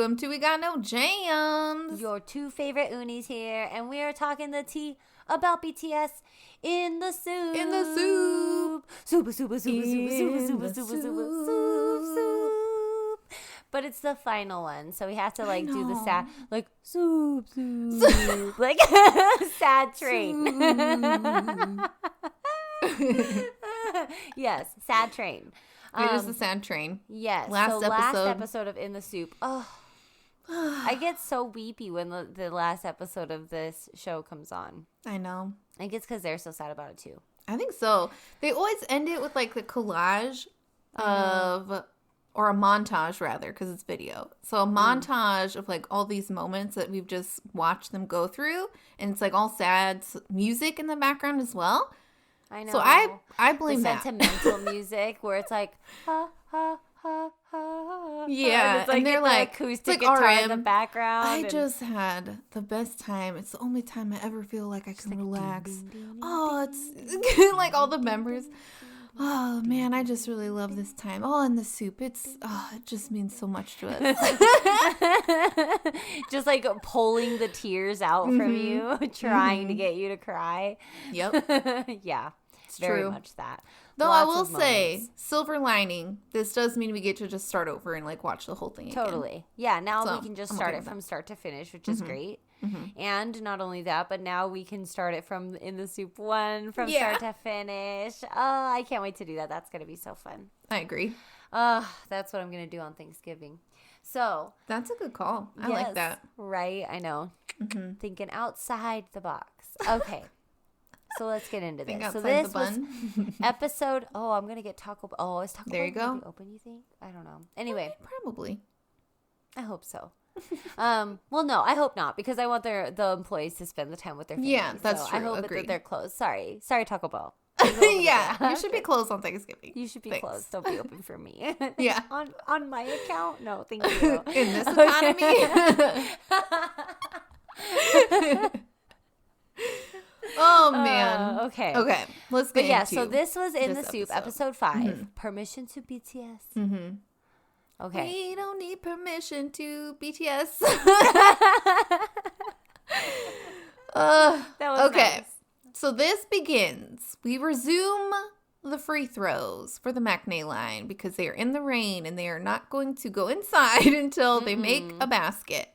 welcome to We Got No Jams. Your two favorite Unnies here, and we are talking the tea about BTS in the soup. In the soup. Soup. But it's the final one, so we have to do the sad, soup, like sad train. Yes, sad train. It is the sad train. Yes. Last episode of In the Soop. Oh, I get so weepy when the last episode of this show comes on. I know. I think it's because they're so sad about it too. I think so. They always end it with the collage of, or a montage rather, because it's video. So a montage of all these moments that we've just watched them go through, and it's all sad music in the background as well. I know. So I blame the that. sentimental music where it's ha ha ha ha. Yeah, and they're acoustic guitar in the RM. background. I just had the best time. It's the only time I ever feel like I can relax. It's all the memories. Oh man, I just really love this time. Oh, in the soup, it just means so much to us. Just pulling the tears out from you, trying to get you to cry. Yep. Yeah. It's very true. much that. Though Lots I will of say, moments. silver lining, this does mean we get to just start over and watch the whole thing again. Totally. Yeah, now So, we can just I'm start okay it with from that. start to finish, which is great. And not only that, but now we can start it from In the Soup 1 from start to finish. Oh, I can't wait to do that. That's going to be so fun. I agree. That's what I'm going to do on Thanksgiving. So. That's a good call. I like that. Right? I know. Thinking outside the box. Okay. So let's get into Think this. So outside this the bun. was episode. Oh, I'm going to get Taco Bell. Oh, is Taco There Bell you gonna go. be open, you think? I don't know. Anyway. Probably. I hope so. Well, no, I hope not, because I want the employees to spend the time with their families. Yeah, that's true. I hope Agreed. that they're closed. Sorry, Taco Bell. Yeah, you should be closed on Thanksgiving. You should be Thanks. closed. Don't be open for me. Yeah. on my account? No, thank you. In this economy. Oh man. Okay. Okay. Let's get But yeah, into so this was In the this Soup, episode. episode 5. Permission to BTS. Mm-hmm. Okay. We don't need permission to BTS. That was okay. nice. So this begins. We resume the free throws for the Matinee line because they are in the rain and they are not going to go inside until they make a basket.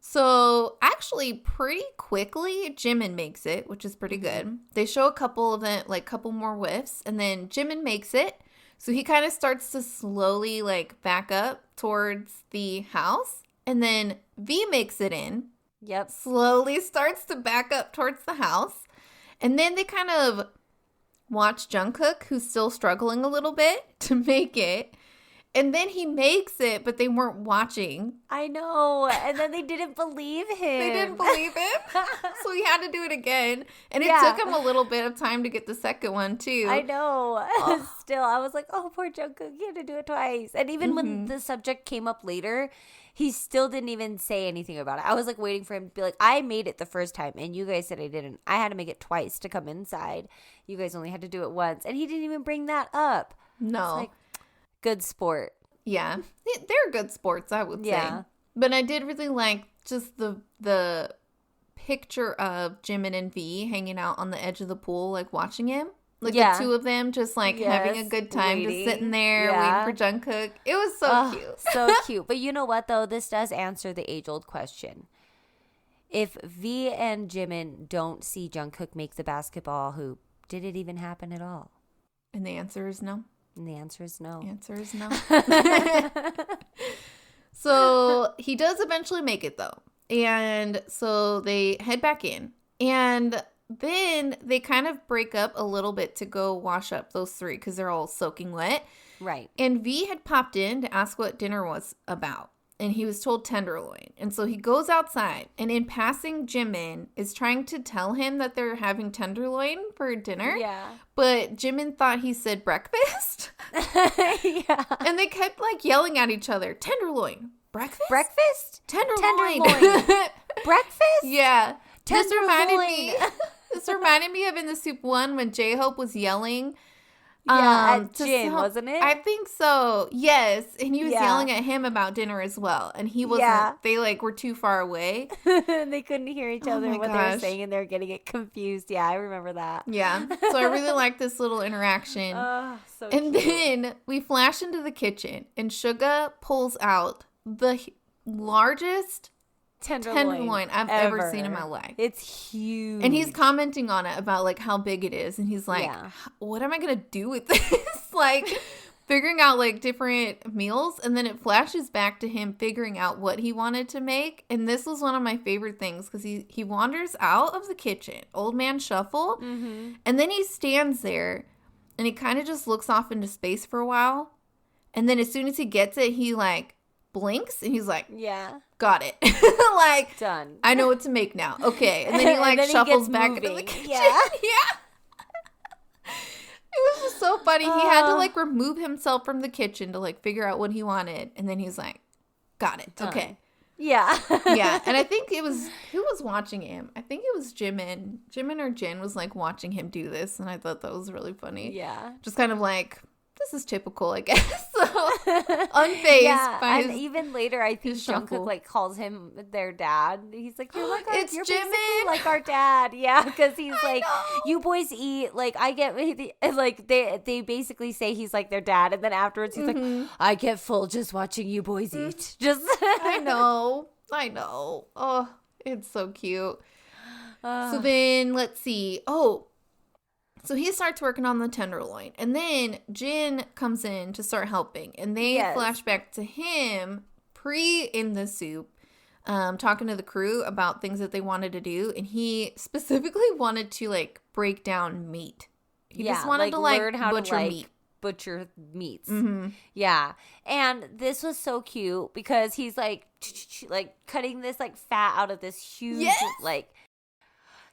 So actually pretty quickly Jimin makes it, which is pretty good. They show a couple of them, couple more whiffs, and then Jimin makes it. So he kind of starts to slowly back up towards the house, and then V makes it in. Yep. Slowly starts to back up towards the house. And then they kind of watch Jungkook, who's still struggling a little bit, to make it. And then he makes it, but they weren't watching. I know. And then they didn't believe him. They didn't believe him. So he had to do it again. And it took him a little bit of time to get the second one, too. I know. Still, I was like, oh, poor Jungkook. He had to do it twice. And even when the subject came up later, he still didn't even say anything about it. I was waiting for him to be like, I made it the first time, and you guys said I didn't. I had to make it twice to come inside. You guys only had to do it once. And he didn't even bring that up. No. Good sport. Yeah. They're good sports, I would say. But I did really like just the picture of Jimin and V hanging out on the edge of the pool, watching him. The two of them just having a good time, just sitting there waiting for Jungkook. It was so cute. So cute. But you know what, though? This does answer the age-old question. If V and Jimin don't see Jungkook make the basketball hoop, did it even happen at all? And the answer is no. And the answer is no. The answer is no. So he does eventually make it, though. And so they head back in. And then they kind of break up a little bit to go wash up those three because they're all soaking wet. Right. And V had popped in to ask what dinner was about. And he was told tenderloin. And so he goes outside. And in passing, Jimin is trying to tell him that they're having tenderloin for dinner. Yeah. But Jimin thought he said breakfast. Yeah. And they kept yelling at each other. Tenderloin. Breakfast? Breakfast? Tenderloin. Breakfast? Yeah. Tenderloin. This reminded me of In the Soup 1 when J-Hope was yelling At Jin, wasn't it? I think so. Yes. And he was yelling at him about dinner as well. And he wasn't, they like were too far away. They couldn't hear each other what they were saying and they were getting it confused. Yeah, I remember that. Yeah. So I really like this little interaction. So and cute. Then we flash into the kitchen and Suga pulls out the largest tenderloin I've ever seen in my life. It's huge. And he's commenting on it about like how big it is. And he's like, what am I going to do with this? Like figuring out like different meals. And then it flashes back to him figuring out what he wanted to make. And this was one of my favorite things because he wanders out of the kitchen, old man shuffle. Mm-hmm. And then he stands there and he kind of just looks off into space for a while. And then as soon as he gets it, he like blinks and he's like, got it. Like, done. I know what to make now. Okay. And then he like shuffles back into the kitchen. Yeah. It was just so funny. He had to like remove himself from the kitchen to like figure out what he wanted. And then he's like, got it. Done. Okay. Yeah. Yeah. And I think it was, who was watching him? I think it was Jimin. Jimin or Jin was like watching him do this. And I thought that was really funny. Yeah. Just kind of like, this is typical, I guess. So unfazed by and even later, I think Jungkook like calls him their dad. He's like, "You're like you're basically like our dad." Yeah, because he's like, "You boys eat." Like I get like they basically say he's like their dad, and then afterwards he's like, "I get full just watching you boys eat." Just I know. Oh, it's so cute. So then let's see. So he starts working on the tenderloin. And then Jin comes in to start helping. And they flash back to him in the soup, talking to the crew about things that they wanted to do. And he specifically wanted to, like, break down meat. He just wanted to, like, learn how butcher meat. Butcher meats. Mm-hmm. Yeah. And this was so cute because he's, like cutting this, like, fat out of this huge, like...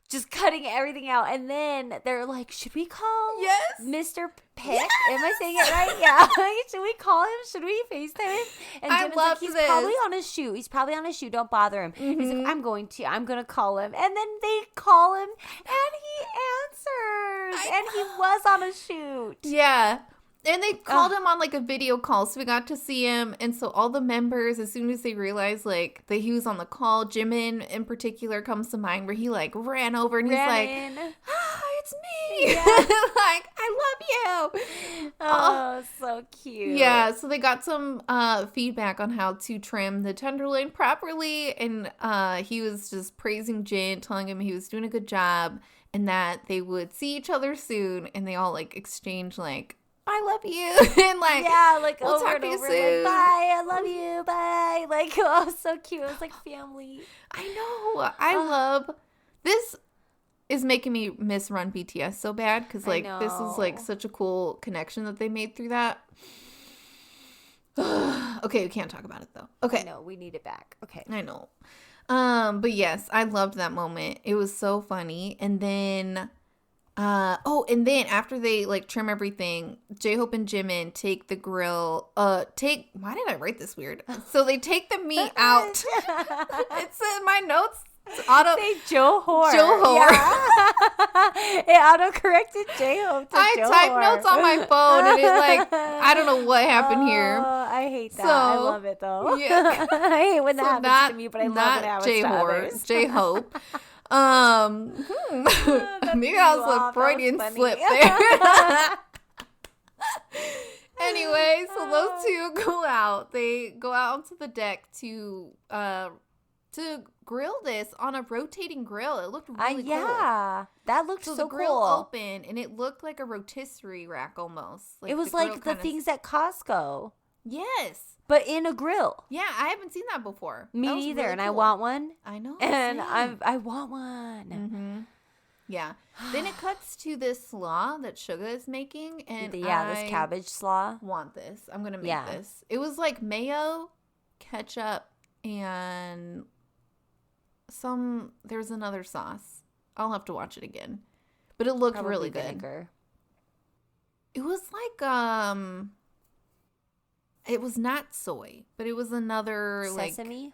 Just cutting everything out. And then they're like, should we call Mr. Pick? Yes. Am I saying it right? Yeah. Should we call him? Should we FaceTime him? And Jimin's like, he's probably on his shoot. Don't bother him. Mm-hmm. He's like, I'm going to call him. And then they call him and he answers. And he was on a shoot. Yeah. And they called him on, like, a video call, so we got to see him. And so all the members, as soon as they realized, like, that he was on the call, Jimin in particular comes to mind, where he, like, ran over and he's like, it's me. Yeah. Like, I love you. Oh, so cute. Yeah, so they got some feedback on how to trim the tenderloin properly. And he was just praising Jin, telling him he was doing a good job and that they would see each other soon. And they all, like, exchange, like, I love you. And like, like we'll over talk and to you over, soon. like, bye, I love you, bye. Like, oh, so cute. It was like family. I know. I love this. Is making me miss Run BTS so bad because like this is like such a cool connection that they made through that. Okay, we can't talk about it though. Okay, no, we need it back. Okay, I know. But yes, I loved that moment. It was so funny. And then and then after they like trim everything, J-Hope and Jimin take the grill. Why did I write this weird? So they take the meat out. It's in my notes. It's say Johor. It auto-corrected J-Hope to I Johor. typed notes on my phone and it like, I don't know what happened here. I hate that. I love it though. Yeah. I hate when that happens to me, but I love when it happens to others. J-Hope. Maybe that was a Freudian slip there. Anyway, so those two go out. They go out onto the deck to grill this on a rotating grill. It looked really cool. Yeah, that looked so the grill cool. opened and it looked like a rotisserie rack almost. Like it was like the things at Costco. Yes. But in a grill. Yeah, I haven't seen that before. Me neither, really and cool. I want one. I know. And I want one. Mm-hmm. Yeah. Then it cuts to this slaw that Suga is making, and this cabbage slaw. Want this? I'm gonna make this. It was like mayo, ketchup, and there's another sauce. I'll have to watch it again, but it looked really good. Vinegar. It was like it was not soy, but it was another sesame.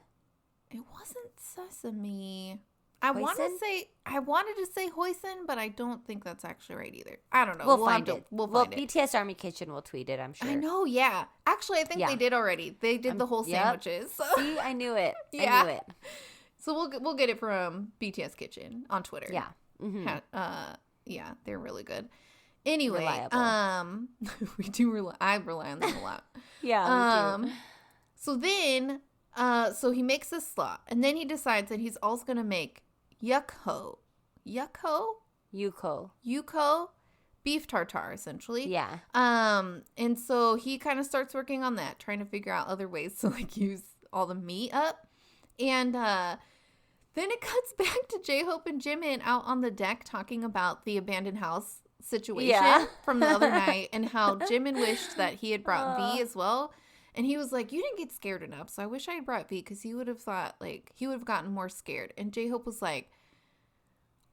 It wasn't sesame. I wanted to say hoisin, but I don't think that's actually right either. I don't know. We'll find it. We'll find it. BTS Army Kitchen will tweet it, I'm sure. I know, yeah. Actually, I think they did already. They did the whole sandwiches. So. See, I knew it. Yeah. I knew it. So we'll get it from BTS Kitchen on Twitter. Yeah. Mm-hmm. Yeah, they're really good. Anyway, reliable. we do I rely on them a lot. Yeah, me too. So then, so he makes this slaw, and then he decides that he's also gonna make yuko beef tartare, essentially. Yeah. And so he kind of starts working on that, trying to figure out other ways to like use all the meat up, and then it cuts back to J-Hope and Jimin out on the deck talking about the abandoned house situation from the other night and how Jimin wished that he had brought V as well. And he was like, you didn't get scared enough, so I wish I had brought V because he would have thought, like, he would have gotten more scared. And J-Hope was like,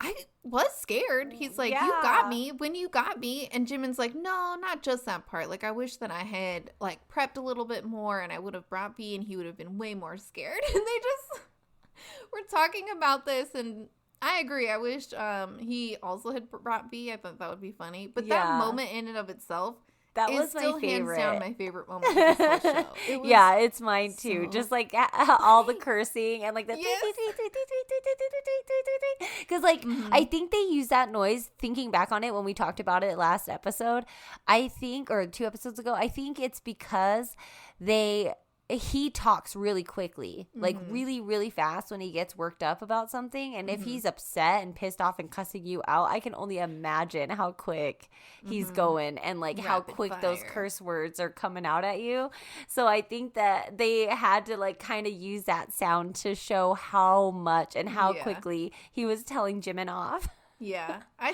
I was scared. He's like, you got me when you got me. And Jimin's like, no, not just that part. Like, I wish that I had, like, prepped a little bit more and I would have brought V and he would have been way more scared. And they just were talking about this, and I agree. I wish he also had brought V. I thought that would be funny. But that moment in and of itself, that was still my favorite. Hands down my favorite moment of this whole show. Yeah, it's mine too. Just like all the cursing and like the because like I think they use that noise. Thinking back on it when we talked about it last episode, I think, or 2 episodes ago, I think it's because he talks really quickly, like really, really fast when he gets worked up about something. And if he's upset and pissed off and cussing you out, I can only imagine how quick he's going and like how quick those curse words are coming out at you. So I think that they had to like kind of use that sound to show how much and how quickly he was telling Jimin off. Yeah, I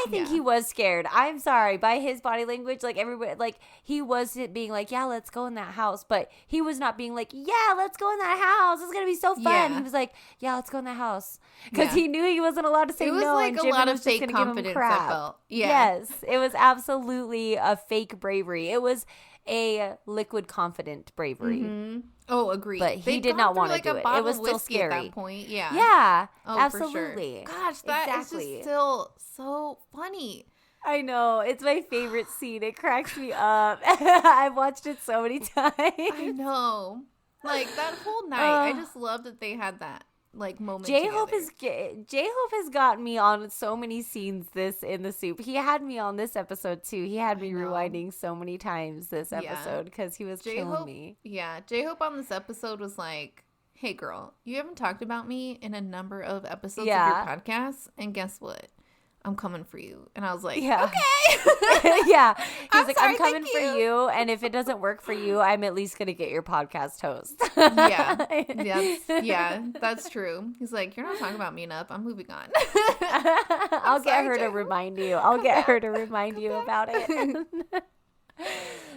think he was scared. I'm sorry. By his body language, like everybody, like he was being like, yeah, let's go in that house. But he was not being like, yeah, let's go in that house. It's going to be so fun. Yeah. He was like, yeah, let's go in that house. Because he knew he wasn't allowed to say no. It was like a lot of fake confidence. I felt. Yeah. Yes. It was absolutely a fake bravery. It was a liquid confident bravery. Mm-hmm. Oh, agreed. But he did not want to do it. It was still scary at that point. Yeah. Yeah. Oh, absolutely. For sure. Gosh, that is just still so funny. I know. It's my favorite scene. It cracks me up. I've watched it so many times. I know. Like that whole night, I just love that they had that like moment. J-Hope has gotten me on so many scenes in the soup. He had me on this episode too. He had me rewinding so many times this episode because he was killing me. Yeah, J-Hope on this episode was like, hey girl, you haven't talked about me in a number of episodes of your podcast, and guess what? I'm coming for you. And I was like, okay. Yeah. He's like, I'm coming for you. And if it doesn't work for you, I'm at least going to get your podcast host. Yeah, that's true. He's like, you're not talking about me enough. I'm moving on. I'll get her to remind you. I'll get her to remind you about it.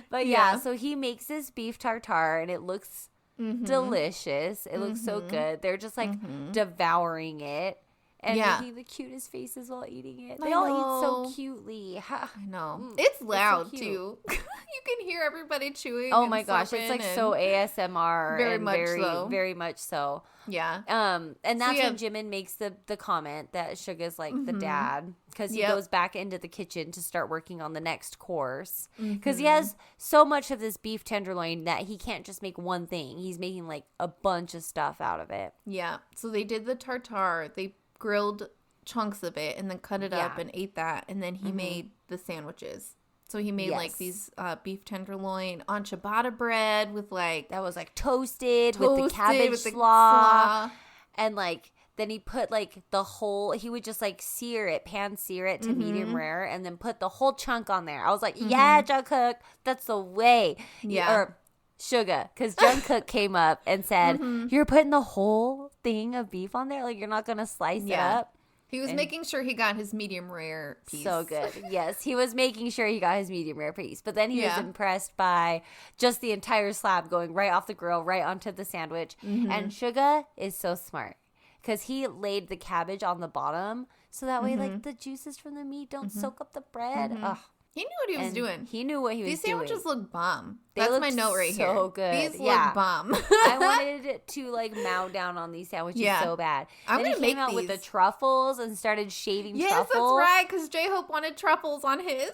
But yeah, so he makes this beef tartare and it looks delicious. It looks so good. They're just like devouring it. And making the cutest faces while eating it. They all eat so cutely. I know. It's loud, so too. You can hear everybody chewing. Oh, my gosh. It's like so ASMR. Very much so. Yeah. And that's when Jimin makes the comment that Suga's like the dad. Because he goes back into the kitchen to start working on the next course. Because he has so much of this beef tenderloin that he can't just make one thing. He's making like a bunch of stuff out of it. Yeah. So they did the tartare. They grilled chunks of it and then cut it up and ate that, and then he made the sandwiches. So he made like these beef tenderloin on ciabatta bread with like that was like toasted with the cabbage slaw, and like then he put like the whole, he would just like pan sear it to medium rare and then put the whole chunk on there. I was like, yeah, Jungkook, that's the way. Or Suga, because Jungkook came up and said, you're putting the whole thing of beef on there? Like, you're not going to slice it up? He was making sure he got his medium rare piece. So good. Yes, he was making sure he got his medium rare piece. But then he was impressed by just the entire slab going right off the grill, right onto the sandwich. And Suga is so smart because he laid the cabbage on the bottom so that way, like, the juices from the meat don't soak up the bread. Ugh. He knew what he was doing. He knew what he was doing. These sandwiches look bomb. That's my note right here. So good. These look bomb. I wanted to like mow down on these sandwiches so bad. I'm then gonna he came make out with the truffles and started shaving truffles. Yes, that's right, because J-Hope wanted truffles on his.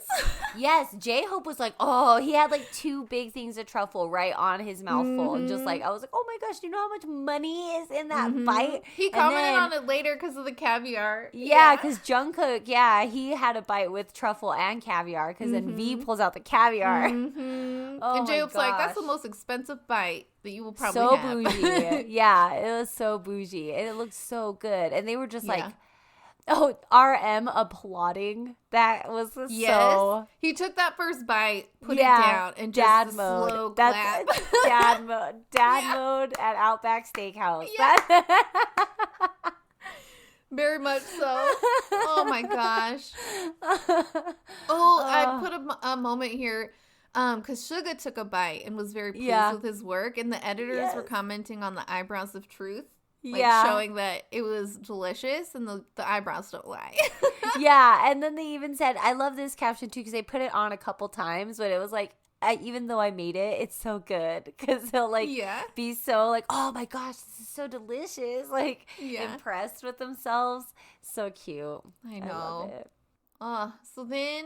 Yes, J-Hope was like, oh, he had like 2 big things of truffle right on his mouthful. And just like, I was like, oh my gosh, do you know how much money is in that bite? He commented on it later because of the caviar. Yeah, because Jungkook, he had a bite with truffle and caviar because then V pulls out the caviar. Oh, and J-Hope's like, that's the most expensive bite that you will probably so have. Bougie. Yeah, it was so bougie. And it looked so good. And they were just like, oh, RM applauding. That was so. He took that first bite, put it down, and dad just mode. slow That's clap. dad mode. Dad mode at Outback Steakhouse. Yeah. Very much so. Oh my gosh. I put a moment here. Because Suga took a bite and was very pleased with his work, and the editors were commenting on the eyebrows of truth, showing that it was delicious, and the eyebrows don't lie. And then they even said, I love this caption too, because they put it on a couple times, but it was like, even though I made it, it's so good, because they'll like be so like, oh my gosh, this is so delicious, like impressed with themselves. So cute. I know. love it. So then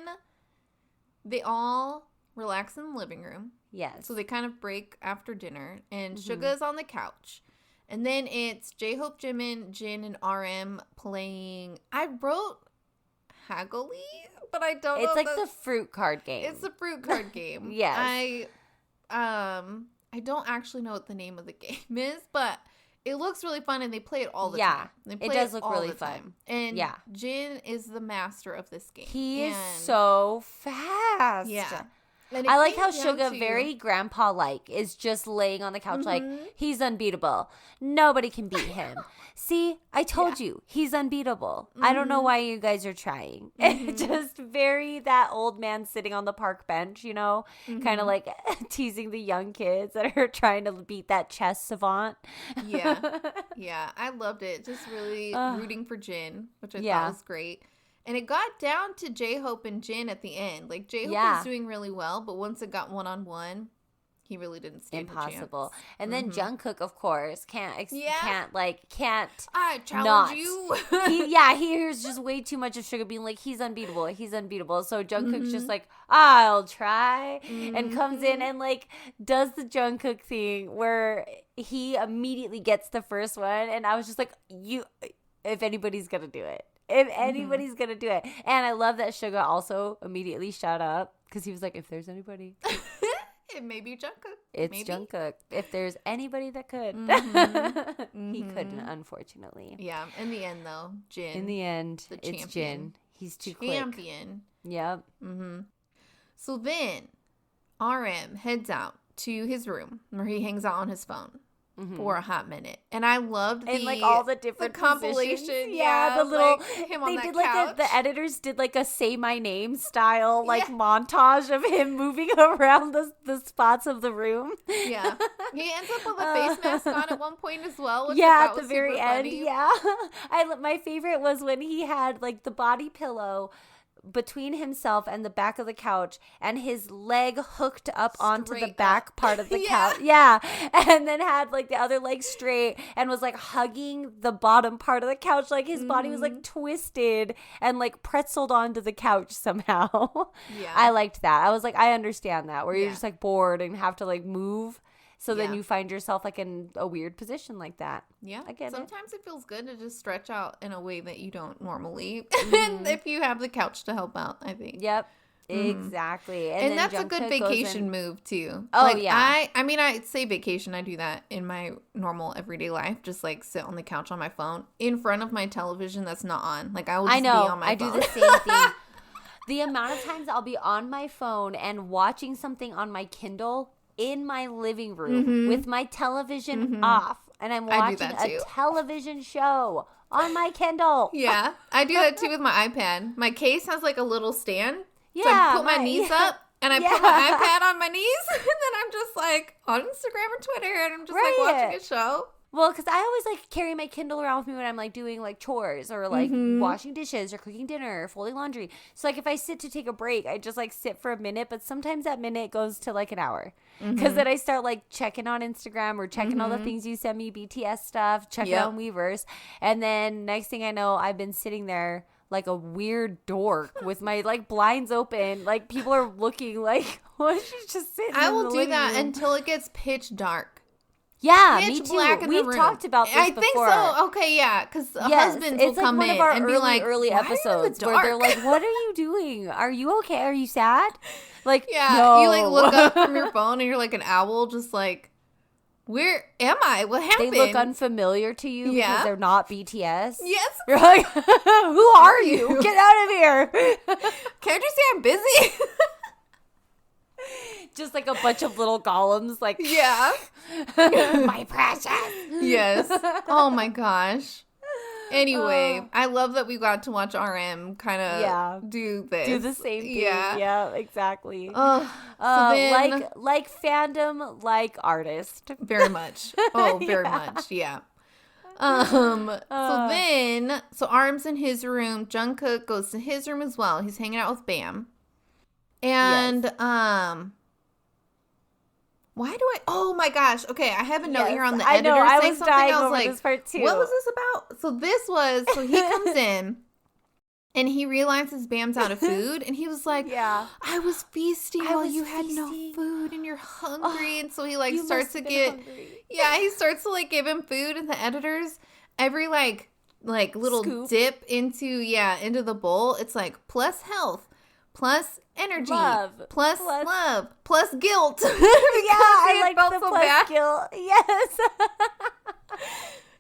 they all relax in the living room. Yes. So they kind of break after dinner, and Suga's on the couch. And then it's J-Hope, Jimin, Jin, and RM playing. I wrote Haggly, but I don't know. It's like the fruit card game. It's the fruit card game. Yes. I don't actually know what the name of the game is, but it looks really fun, and they play it all the time. It does look really fun. And Jin is the master of this game. He is so fast. Yeah. I like how Suga, very grandpa-like, is just laying on the couch like, he's unbeatable. Nobody can beat him. See, I told you, he's unbeatable. I don't know why you guys are trying. Just very that old man sitting on the park bench, you know, kind of like teasing the young kids that are trying to beat that chess savant. Yeah, I loved it. Just really rooting for Jin, which I thought was great. And it got down to J-Hope and Jin at the end. Like, J-Hope was doing really well, but once it got one-on-one, he really didn't stand Impossible. And then Jungkook, of course, can't. I challenge you. He hears just way too much of Suga being like, he's unbeatable. So Jungkook's just like, I'll try. And comes in and, like, does the Jungkook thing where he immediately gets the first one. And I was just like, if anybody's going to do it. If anybody's going to do it. And I love that Suga also immediately shut up because he was like, if there's anybody. It may be Jungkook. It's Jungkook. If there's anybody that could. He couldn't, unfortunately. Yeah. In the end, though, Jin. In the end, it's Jin. He's too quick. Champion. Yep. So then, RM heads out to his room where he hangs out on his phone. For a hot minute, and I loved like all the different compilation. The little like him on that did couch. Like the editors did like a "Say My Name" style montage of him moving around the spots of the room. Yeah, he ends up with a face mask on at one point as well. Which at the very end. Funny. Yeah, my favorite was when he had like the body pillow between himself and the back of the couch, and his leg hooked up onto the back part of the couch. Yeah. And then had like the other leg straight and was like hugging the bottom part of the couch. Like his body was like twisted and like pretzeled onto the couch somehow. Yeah. I liked that. I was like, I understand that, where you're just like bored and have to like move. So then you find yourself like in a weird position like that. Yeah. I get Sometimes it feels good to just stretch out in a way that you don't normally. And if you have the couch to help out, I think. Yep. Exactly. And that's a good vacation move too. Oh, like, yeah. I mean, I say vacation. I do that in my normal everyday life. Just like sit on the couch on my phone in front of my television that's not on. Like I will just be on my phone. I do the same thing. The amount of times I'll be on my phone and watching something on my Kindle in my living room with my television off, and I'm watching a television show on my Kindle. Yeah, I do that too with my iPad. My case has like a little stand. So I put my knees up and I put my iPad on my knees, and then I'm just like on Instagram or Twitter, and I'm just like watching a show. Well, because I always like carry my Kindle around with me when I'm like doing like chores or like washing dishes or cooking dinner or folding laundry. So like if I sit to take a break, I just like sit for a minute, but sometimes that minute goes to like an hour because then I start like checking on Instagram or checking all the things you send me, BTS stuff, checking on Weverse, and then next thing I know, I've been sitting there like a weird dork with my like blinds open, like people are looking like, what? She's just sitting. I will in the do living that room. until it gets pitch dark. Yeah, Pitch me black too. in the We've room. talked about this I before. think so. Okay, yeah, because husbands will it's like come one in of our and be like, early "Why are you in the episodes where they're dark?" like, "What are you doing? Are you okay? Are you sad?" Like, Yeah, no. you like look up from your phone and you're like an owl, just like, where am I? What happened? They look unfamiliar to you because they're not BTS. Yes. You're like, who are you? Get out of here. Can't you see I'm busy? Just like a bunch of little golems, like, Yeah. my precious. Yes. Oh my gosh. Anyway, I love that we got to watch RM kind of do this. Do the same thing. Yeah. Yeah, exactly. So then, like fandom, like artist. very much. Oh, very much. Yeah. So Arm's in his room. Jungkook goes to his room as well. He's hanging out with Bam. And why do I? Oh my gosh. Okay, I have a note here on the editor saying something. I was like, this part too. what was this about? So he comes in and he realizes Bam's out of food, and he was like, I was feasting while you had no food and you're hungry. And so he like starts to get he starts to like give him food, and the editors every like little scoop. dip into the bowl, it's like plus health, plus energy, plus love, plus guilt. I like the so plus bad. guilt. Yes.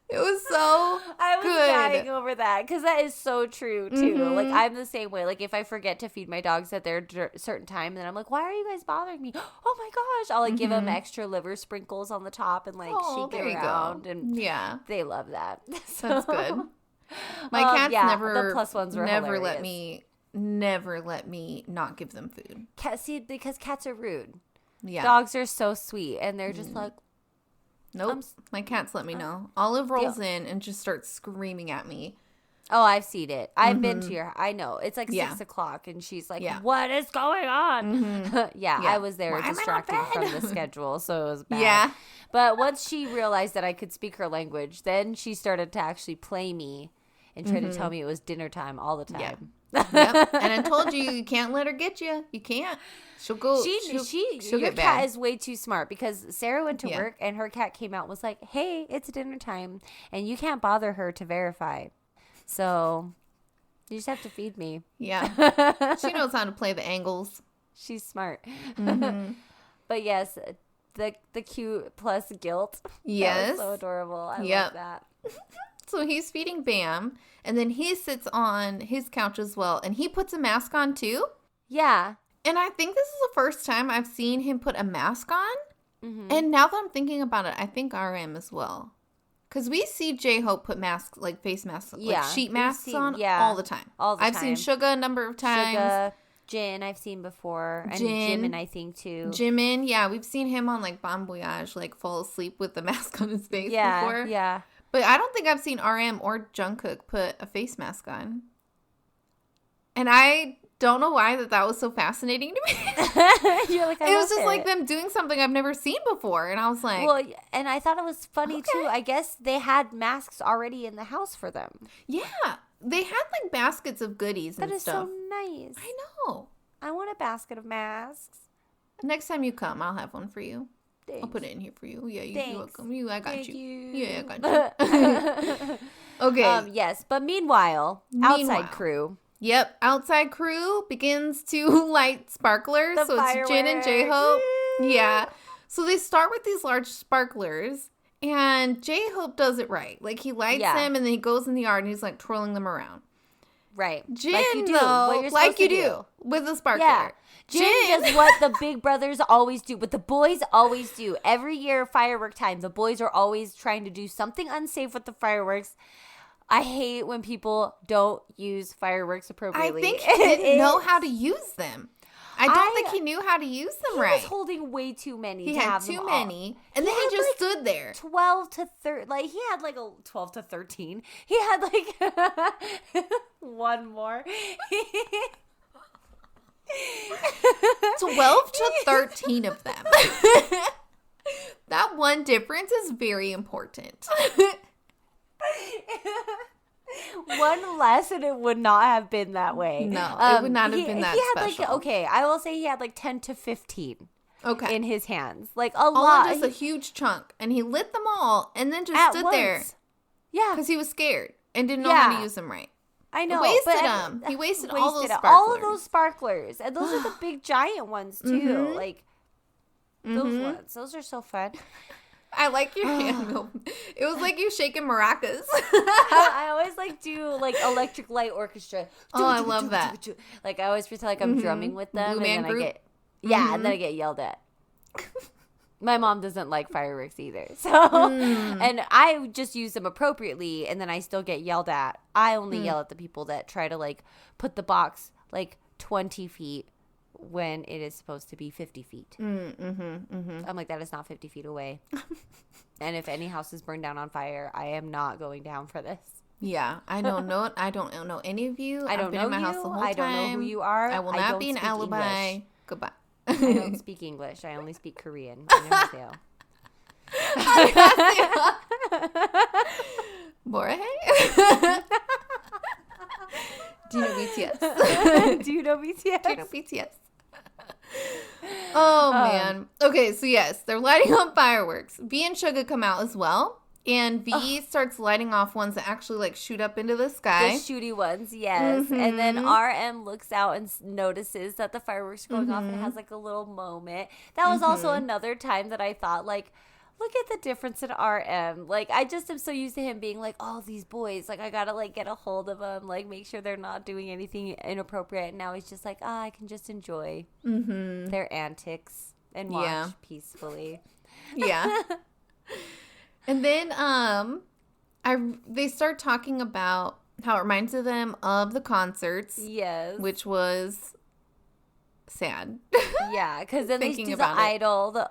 It was so I was good. dying over that because that is so true too. Like I'm the same way. Like if I forget to feed my dogs at their certain time, then I'm like, why are you guys bothering me? Oh my gosh! I'll like give them extra liver sprinkles on the top and like shake it around, and they love that. So, that's good. My cats the plus ones were never hilarious. never let me not give them food. Because cats are rude. Yeah, dogs are so sweet, and they're just like. Nope. My cats let me know. Olive rolls in and just starts screaming at me. Oh, I've seen it. I've been to your. I know it's like 6 o'clock, and she's like, "What is going on?" I was there distracted from the schedule, so it was bad. Yeah. But once she realized that I could speak her language, then she started to actually play me and try to tell me it was dinner time all the time. Yep. And I told you can't let her get you. You can't. She'll go. She'll your get cat bad. is way too smart because Sarah went to work and her cat came out and was like, "Hey, it's dinner time, and you can't bother her to verify, so you just have to feed me." Yeah, she knows how to play the angles. She's smart. But yes, the cute plus guilt. Yes, that was so adorable. I love that. So he's feeding Bam, and then he sits on his couch as well, and he puts a mask on too. Yeah. And I think this is the first time I've seen him put a mask on. And now that I'm thinking about it, I think RM as well. Because we see J-Hope put masks, like face masks, like sheet masks on all the time. I've seen Suga a number of times. Suga, Jin, I've seen before. And Jimin, I think, too. Jimin, yeah. We've seen him on, like, Bon Voyage, like, fall asleep with the mask on his face before. Yeah. But I don't think I've seen RM or Jungkook put a face mask on. And I don't know why that was so fascinating to me. You're like, it was just like them doing something I've never seen before. And I was like... Well, and I thought it was funny, too. I guess they had masks already in the house for them. Yeah. They had, like, baskets of goodies and stuff. That is so nice. I know. I want a basket of masks. Next time you come, I'll have one for you. Thanks. I'll put it in here for you. Yeah, you're welcome. I got Thank you. you. Yeah, I got you. Okay. Yes, but meanwhile, outside crew. Yep, outside crew begins to light sparklers. So it's Jin and J-Hope. Yeah. So they start with these large sparklers, and J-Hope does it right. Like, he lights them, and then he goes in the yard, and he's, like, twirling them around. Right. Jin, like you do. though, What you're like you to do with a sparkler. Yeah. Jin does what the big brothers always do, what the boys always do. Every year, firework time, the boys are always trying to do something unsafe with the fireworks. I hate when people don't use fireworks appropriately. I think he didn't know how to use them. I don't think he knew how to use them right. He was holding way too many. He had too many. And then he just stood there. 12 to 13. Like, he had like a 12 to 13. He had like one more. 12 to 13 of them. That one difference is very important. One less and it would not have been that way. No, it would not have been that special. Like, okay, I will say he had like 10 to 15 in his hands. Like a all lot. Just a huge chunk. And he lit them all and then just stood there. Yeah. Because he was scared and didn't know how to use them right. I know. He wasted them. He wasted all those sparklers. All of those sparklers. And those are the big giant ones too. Mm-hmm. Like those ones. Those are so fun. I like your hand movement. It was like you shaking maracas. I always like do like electric light orchestra. Oh, I love that. Like I always pretend like I'm drumming with them. Blue Man Group. And then I get yelled at. My mom doesn't like fireworks either. So and I just use them appropriately and then I still get yelled at. I only yell at the people that try to like put the box like 20 feet when it is supposed to be 50 feet. I'm like, that is not 50 feet away. And if any house is burned down on fire, I am not going down for this. Yeah, I don't know. I don't know any of you. I don't know in my house the whole time. I don't know who you are. I will not be an alibi. English. Goodbye. I don't speak English. I only speak Korean. Annyeonghaseyo. Borahae? Do you know BTS? Do you know BTS? Do you know BTS? Oh, man. Okay, so yes, they're lighting up fireworks. V and Suga come out as well. And V starts lighting off ones that actually, like, shoot up into the sky. The shooty ones, yes. And then RM looks out and notices that the fireworks are going off and has, like, a little moment. That was also another time that I thought, like, look at the difference in RM. Like, I just am so used to him being like, oh, these boys. Like, I gotta, like, get a hold of them. Like, make sure they're not doing anything inappropriate. And now he's just like, I can just enjoy their antics and watch peacefully. Yeah. And then they start talking about how it reminds them of the concerts. Yes. Which was sad. Yeah, because then they do the idol, the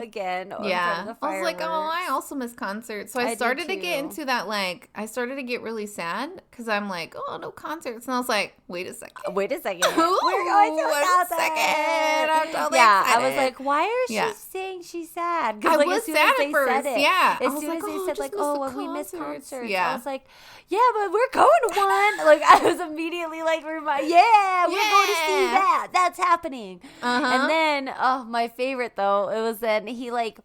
again. Yeah. I was like, oh, I also miss concerts. So I started to get into that, like, I started to get really sad because I'm like, oh, no concerts. And I was like, wait a second. Ooh, we're going to a second. I'm totally excited. I was like, why is she saying she's sad? I was sad at first. Yeah. As soon as they said, like, oh, when we miss concerts. Yeah. I was like, yeah, but we're going to one. Like, I was immediately like, we're going to see that. That's happening. And then, my favorite though, it was then he like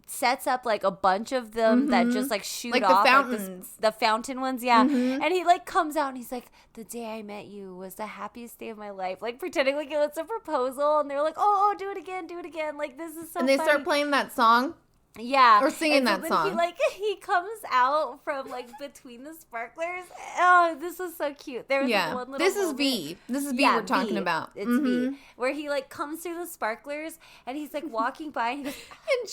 sets up like a bunch of them that just like shoot like off the fountains, like the fountain ones, and he like comes out and he's like, the day I met you was the happiest day of my life, like pretending like it was a proposal, and they're like, oh, do it again, like this is so and they funny. Start playing that song. Yeah. Or singing that song. He comes out from like between the sparklers. Oh, this was so cute. There was like one little This is moment. V. This is V we're talking about. It's V. Where he like comes through the sparklers and he's like walking by and he goes, and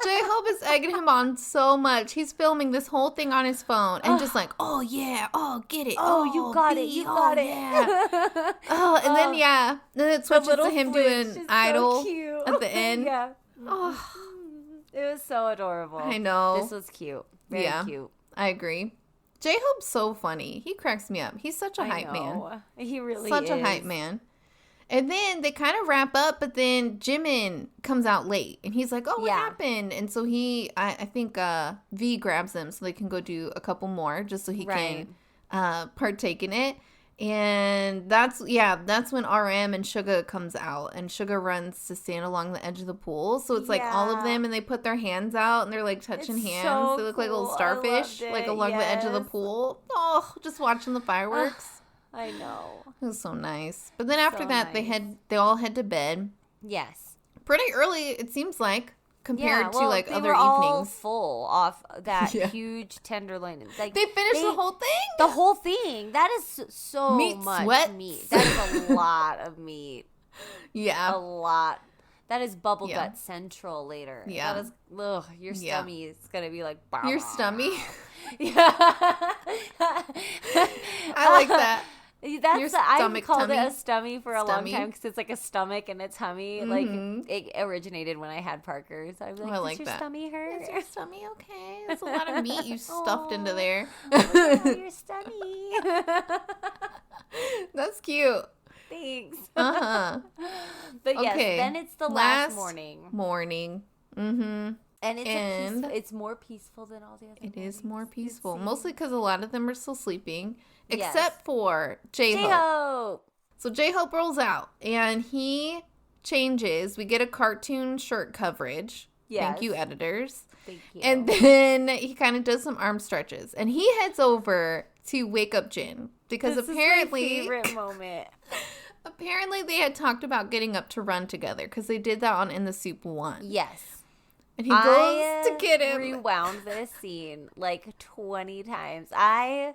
J-Hope is egging him on so much. He's filming this whole thing on his phone and just like, oh yeah, oh get it. Oh, you got it. You got it. Yeah. And then it switches to him doing Idol at the end. Yeah. Oh. It was so adorable. I know. This was cute. Very cute. I agree. J-Hope's so funny. He cracks me up. He's such a hype man. He really is. Such a hype man. And then they kind of wrap up, but then Jimin comes out late. And he's like, oh, what happened? And so I think V grabs him so they can go do a couple more just so he can partake in it. And that's when RM and Suga comes out, and Suga runs to stand along the edge of the pool. So it's like all of them, and they put their hands out, and they're like touching hands. So they look like little starfish, like along the edge of the pool. Oh, just watching the fireworks. I know. It was so nice. But then after that, they all head to bed. Yes. Pretty early, it seems like. Compared to like other they were evenings, all full off that huge tenderloin. Like they finished the whole thing. The whole thing. That is so meat much sweat. meat. That is a lot of meat. Yeah, a lot. That is bubble gut central later. Yeah, that is. Ugh, your stomach is gonna be like your stomach. Yeah, I like that. I've called tummy. it a stummy for a long Stummy. time because it's like a stomach and a tummy. Like it originated when I had Parker. So I was like, does your stummy hurt? Is your stummy okay? That's a lot of meat you stuffed into there. Your stummy. That's cute. Thanks. Uh-huh. But yes, then it's the last morning. Mm-hmm. And it's more peaceful than all the other It is more peaceful. Mostly because a lot of them are still sleeping. Except Yes. for J-Hope. J-Hope. So J-Hope rolls out. And he changes. We get a cartoon shirt coverage. Yes. Thank you, editors. Thank you. And then he kind of does some arm stretches. And he heads over to wake up Jin. Because apparently... This is my favorite moment. Apparently they had talked about getting up to run together. Because they did that on In the Soop 1. Yes. And he goes to get him. I rewound this scene like 20 times. I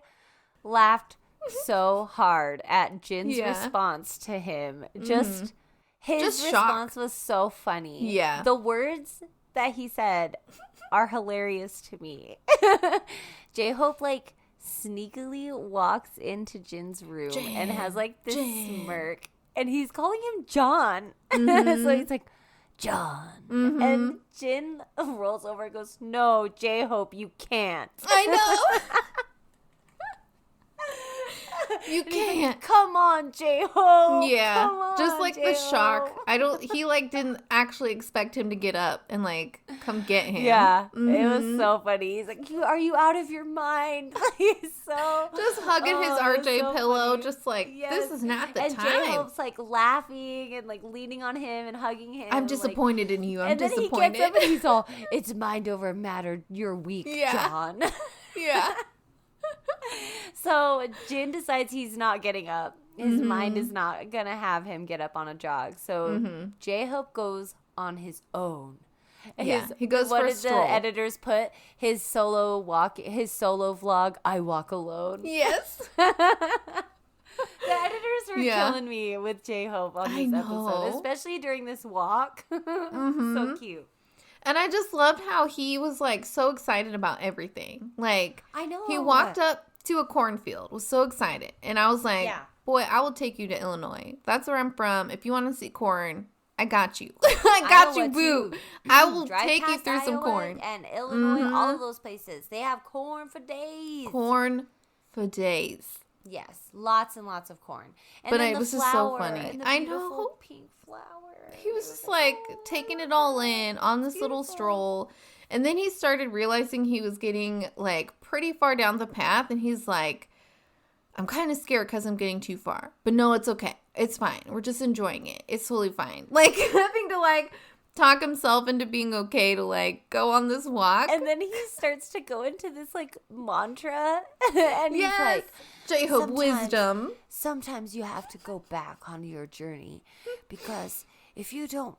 laughed so hard at Jin's response to him. His response was so funny. Yeah. The words that he said are hilarious to me. J-Hope like sneakily walks into Jin's room and has like this smirk. And he's calling him John. So he's like, John. And Jin rolls over and goes, no, J-Hope, you can't. I know. You can't. Like, come on, J-Hope. Yeah. Come on, just like J-Hope. the shock. He like didn't actually expect him to get up and like come get him. Yeah. It was so funny. He's like, are you out of your mind? He's so just hugging his RJ so pillow, funny. just like this is not the and time. J-Hope's like laughing and like leaning on him and hugging him. I'm disappointed in you. I'm disappointed. And then he gets up and he's all, it's mind over matter. You're weak, John. Yeah. So Jin decides he's not getting up. His mind is not going to have him get up on a jog. So J-Hope goes on his own. He goes for a stroll. What did the editors put? His solo vlog, I walk alone. Yes. The editors were killing me with J-Hope on this episode, especially during this walk. So cute. And I just loved how he was like so excited about everything. Like, I know. He walked up to a cornfield, was so excited. And I was like, boy, I will take you to Illinois. That's where I'm from. If you want to see corn, I got you. I got you, boo. I will take you through some corn. And Illinois, all of those places. They have corn for days. Corn for days. Yes, lots and lots of corn. And but then it was just so funny. And the I beautiful know. Pink flower. He was just like taking it all in on this little stroll. And then he started realizing he was getting like pretty far down the path. And he's like, I'm kind of scared because I'm getting too far. But no, it's okay. It's fine. We're just enjoying it. It's totally fine. Like having to like talk himself into being okay to like go on this walk. And then he starts to go into this like mantra. And he's like, J-Hope wisdom. Sometimes you have to go back on your journey because if you don't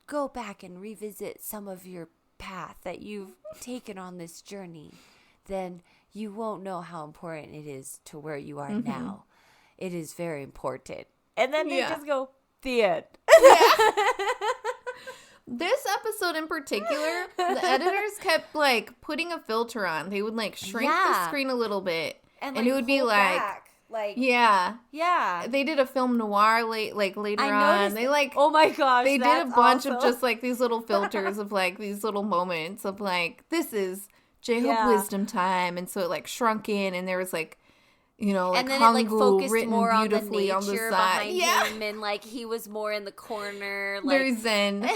go back and revisit some of your path that you've taken on this journey, then you won't know how important it is to where you are now. It is very important. And then they just go, the end. This episode in particular, the editors kept like putting a filter on. They would like shrink the screen a little bit. And it would be like, they did a film noir later on. They like, oh my gosh, they did a bunch of just like these little filters of like these little moments of like, this is J-Hope wisdom time. And so it like shrunk in and there was like, you know, like and then Hangul it like focused more on the beautifully nature on the side. Behind him, and like he was more in the corner, like very zen.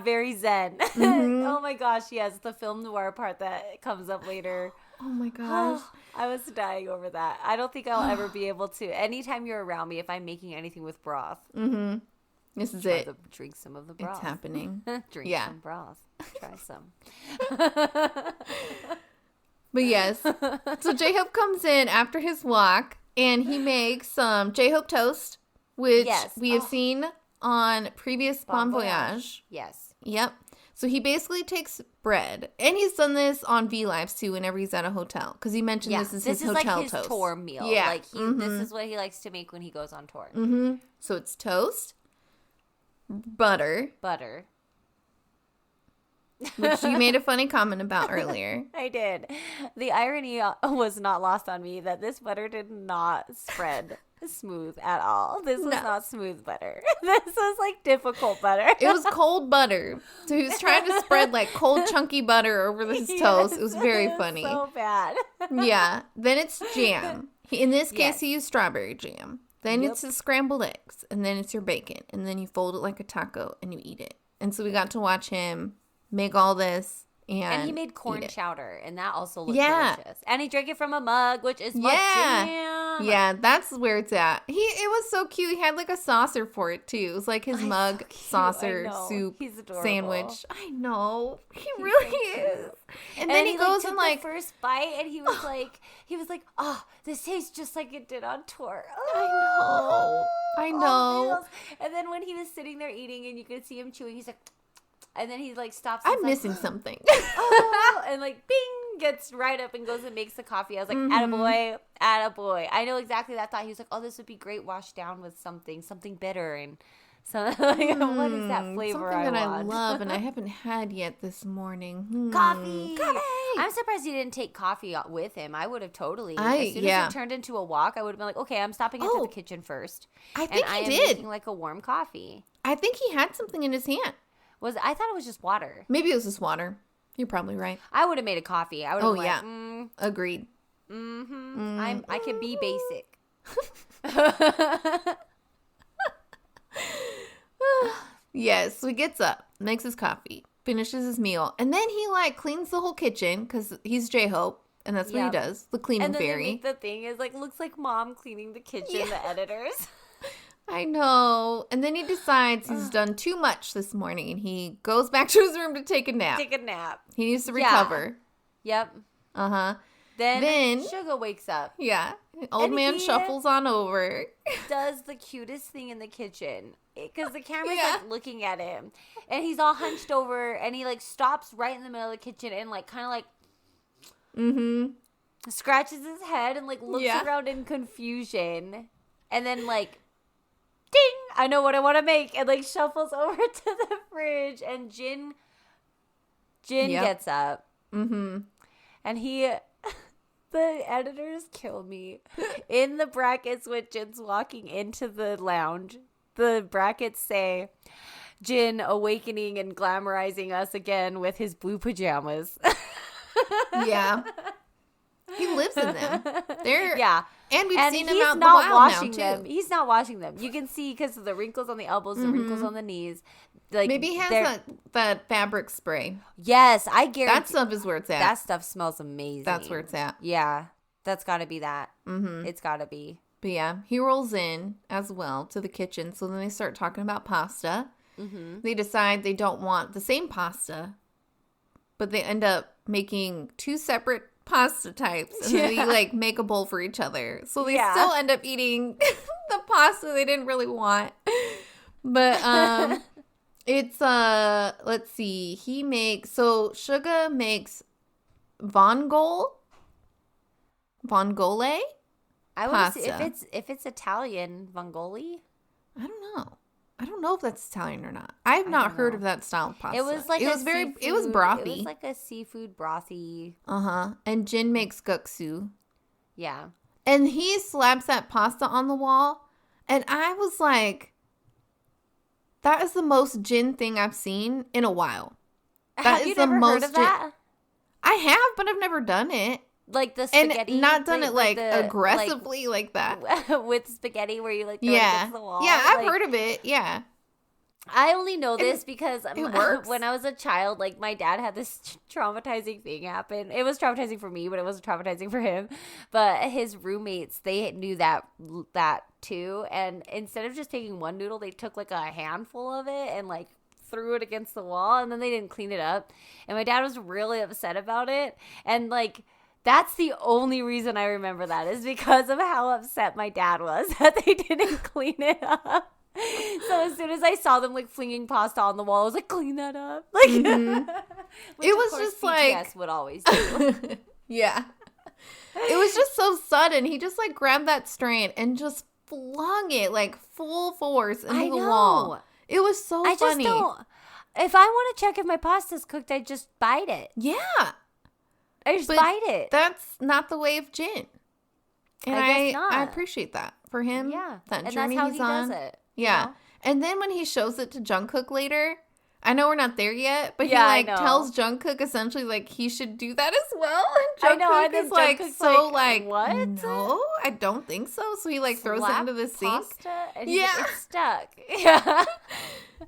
Very zen. Oh my gosh, yes, the film noir part that comes up later. Oh my gosh, I was dying over that. I don't think I'll ever be able to. Anytime you're around me, if I'm making anything with broth, this is it. Drink some of the broth. It's happening. Drink some broth. Try some. But yes, so J-Hope comes in after his walk, and he makes some J-Hope toast, which we have seen on previous Bon Voyage. Yes. Yep. So he basically takes bread, and he's done this on V-Lives too whenever he's at a hotel, because he mentioned this is his hotel like his toast. Tour meal. Yeah. Like this is what he likes to make when he goes on tour. So it's toast, butter, which you made a funny comment about earlier. I did. The irony was not lost on me that this butter did not spread smooth at all. This was not smooth butter. This was like difficult butter. It was cold butter. So he was trying to spread like cold chunky butter over his toast. It was very funny. So bad. Yeah. Then it's jam. In this case, he used strawberry jam. Then it's the scrambled eggs. And then it's your bacon. And then you fold it like a taco and you eat it. And so we got to watch him make all this. And he made corn chowder, and that also looked delicious. And he drank it from a mug, which is my jam. Yeah, that's where it's at. It was so cute. He had like a saucer for it too. It was like his mug, saucer, soup, sandwich. I know. He really is. And then he goes and like the first bite, and he was like, oh, this tastes just like it did on tour. Oh, I know. And then when he was sitting there eating, and you could see him chewing, he's like. And then he like stops. I'm missing something. And like bing, gets right up and goes and makes the coffee. I was like, attaboy, attaboy. I know exactly that thought. He was like, oh, this would be great washed down with something bitter and so like, what is that flavor something I love and I haven't had yet this morning. Coffee. I'm surprised he didn't take coffee with him. I would have totally. As soon as it turned into a walk, I would have been like, okay, I'm stopping into the kitchen first. I think he did. Making like a warm coffee. I think he had something in his hand. I thought it was just water. Maybe it was just water. You're probably right. I would have made a coffee. I would have like, agreed. I can be basic. Yes, so he gets up, makes his coffee, finishes his meal, and then he like cleans the whole kitchen because he's J-Hope, and that's what he does. The cleaning fairy. And then the thing is like looks like mom cleaning the kitchen. The editors. I know. And then he decides he's done too much this morning and he goes back to his room to take a nap. He needs to recover. Yep. Uh-huh. Then Sugar wakes up. Yeah. Old man shuffles on over. Does the cutest thing in the kitchen. Because the camera's like looking at him. And he's all hunched over and he like stops right in the middle of the kitchen and like kind of like scratches his head and like looks around in confusion. And then like ding! I know what I want to make. And like shuffles over to the fridge. And Jin gets up. And the editors kill me. In the brackets when Jin's walking into the lounge, the brackets say, Jin awakening and glamorizing us again with his blue pajamas. Yeah. He lives in them. And we've seen him out in the wild now, too. He's not washing them. You can see because of the wrinkles on the elbows, the wrinkles on the knees. Like maybe he has that fabric spray. Yes, I guarantee. That stuff is where it's at. That stuff smells amazing. That's where it's at. Yeah, that's got to be that. It's got to be. But yeah, he rolls in as well to the kitchen. So then they start talking about pasta. They decide they don't want the same pasta, but they end up making two separate pasta types and then they like make a bowl for each other, so they still end up eating the pasta they didn't really want. But it's let's see, Suga makes vongole I would say if it's Italian, vongole. I don't know if that's Italian or not. I have not heard of that style of pasta. It was like it was brothy. It was like a seafood brothy. And Jin makes guksu. Yeah. And he slaps that pasta on the wall, and I was like, that is the most Jin thing I've seen in a while. Have you never heard of that? I have, but I've never done it. Like the spaghetti. And not done it like aggressively like that. With spaghetti where you like throw it against the wall. Yeah, I've heard of it. Yeah. I only know this because it works. When I was a child, like my dad had this traumatizing thing happen. It was traumatizing for me, but it wasn't traumatizing for him. But his roommates, they knew that too. And instead of just taking one noodle, they took like a handful of it and like threw it against the wall, and then they didn't clean it up. And my dad was really upset about it. And like, that's the only reason I remember that is because of how upset my dad was that they didn't clean it up. So as soon as I saw them like flinging pasta on the wall, I was like, clean that up. Like, which it was just BTS like would always do. Yeah. It was just so sudden. He just like grabbed that strand and just flung it like full force into the wall. It was so funny. If I want to check if my pasta's cooked, I just bite it. Yeah. I just bite it. That's not the way of Jin. And I guess not. I appreciate that for him. Yeah. That and journey that's how he's he on. does it. Yeah. You know? And then when he shows it to Jungkook later, I know we're not there yet, but Yeah, he tells Jungkook essentially like he should do that as well. And I Jungkook know, is like Jungkook's so like, what? No, I don't think so. So he like throws it into the sink. Pasta and it's stuck. Yeah.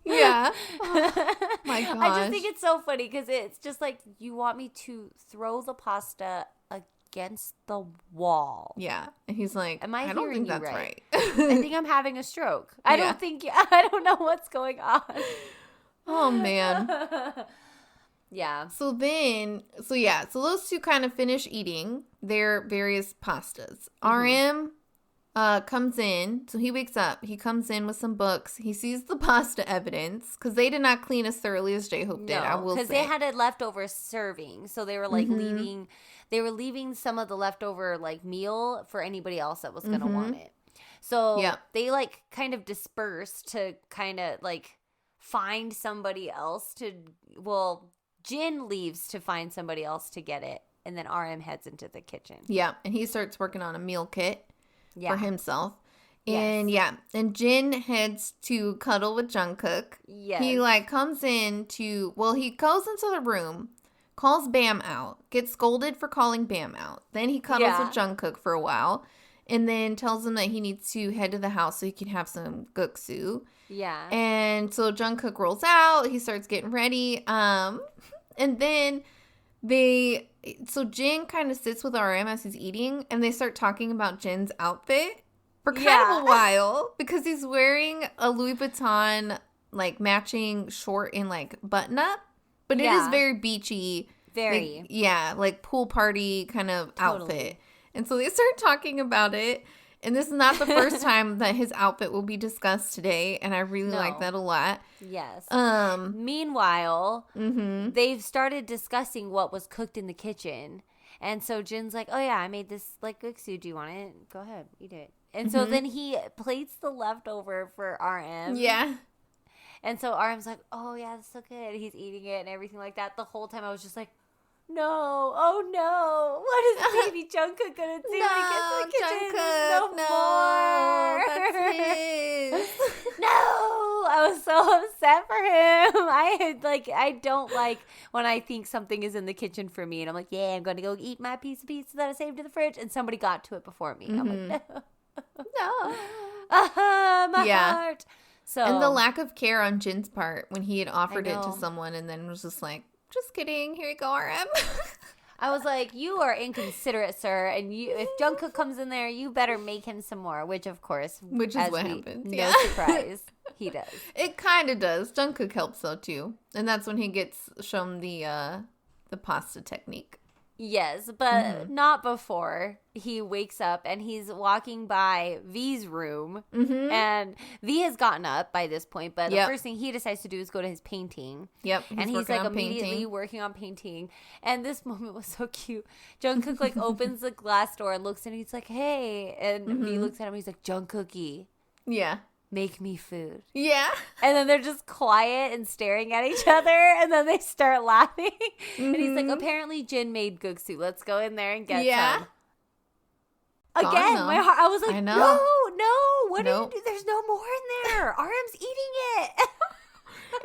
Yeah. Oh, my gosh. I just think it's so funny because it's just like you want me to throw the pasta against the wall. Yeah. And he's like, I don't think that's right. I think I'm having a stroke. I don't know what's going on. Oh, man. Yeah. So those two kind of finish eating their various pastas. RM comes in. So he wakes up. He comes in with some books. He sees the pasta evidence because they did not clean as thoroughly as J-Hope did, I will say. Because they had a leftover serving. So they were like leaving some of the leftover like meal for anybody else that was going to want it. So they like kind of dispersed to kind of like find somebody else Jin leaves to find somebody else to get it. And then RM heads into the kitchen. Yeah. And he starts working on a meal kit for himself. And and Jin heads to cuddle with Jungkook. Yes. He like comes in he goes into the room, calls Bam out, gets scolded for calling Bam out. Then he cuddles with Jungkook for a while and then tells him that he needs to head to the house so he can have some guksu. Yeah. And so Jungkook rolls out, he starts getting ready. And then Jin kind of sits with RM as he's eating, and they start talking about Jin's outfit for kind of a while because he's wearing a Louis Vuitton like matching short and like button up, but it is very beachy, very like pool party kind of outfit. And so they start talking about it. And this is not the first time that his outfit will be discussed today, and I really like that a lot. Yes. Meanwhile, they've started discussing what was cooked in the kitchen. And so Jin's like, oh, yeah, I made this, like, guksu. Do you want it? Go ahead. Eat it. And so then he plates the leftover for RM. Yeah. And so RM's like, oh, yeah, that's so good. He's eating it and everything like that. The whole time I was just like, no, oh no, what is baby Jungkook gonna do when he gets to the kitchen? Jungkook, more. That's his. No, I was so upset for him. I don't like when I think something is in the kitchen for me and I'm like, yeah, I'm gonna go eat my piece of pizza that I saved in the fridge, and somebody got to it before me. I'm like, no. My heart. So, and the lack of care on Jin's part when he had offered it to someone and then was just like, just kidding. Here you go, RM. I was like, you are inconsiderate, sir. And if Jungkook comes in there, you better make him some more. Which, of course, is what happens. No surprise, he does. It kind of does. Jungkook helps though too, and that's when he gets shown the pasta technique. Yes, but not before he wakes up and he's walking by V's room. And V has gotten up by this point, but the first thing he decides to do is go to his painting. Yep. And he's like immediately working on painting. And this moment was so cute. Jungkook like opens the glass door and looks in and he's like, hey. And V looks at him and he's like, Jungkookie. Yeah. Make me food. Yeah. And then they're just quiet and staring at each other. And then they start laughing. And he's like, apparently Jin made guksu. Let's go in there and get some. Again, my heart. I was like, no. What did you do? There's no more in there. RM's eating it.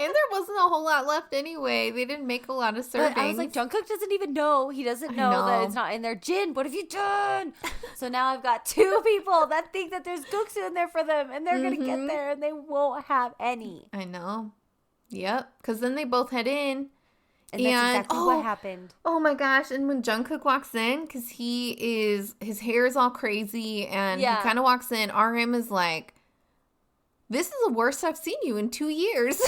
And there wasn't a whole lot left anyway. They didn't make a lot of servings. But I was like, Jungkook doesn't even know. He doesn't know that it's not in there. Jin, what have you done? So now I've got two people that think that there's guksu in there for them. And they're going to get there and they won't have any. I know. Yep. Because then they both head in. And that's exactly what happened. Oh my gosh. And when Jungkook walks in, because his hair is all crazy. And he kind of walks in. RM is like, this is the worst I've seen you in 2 years.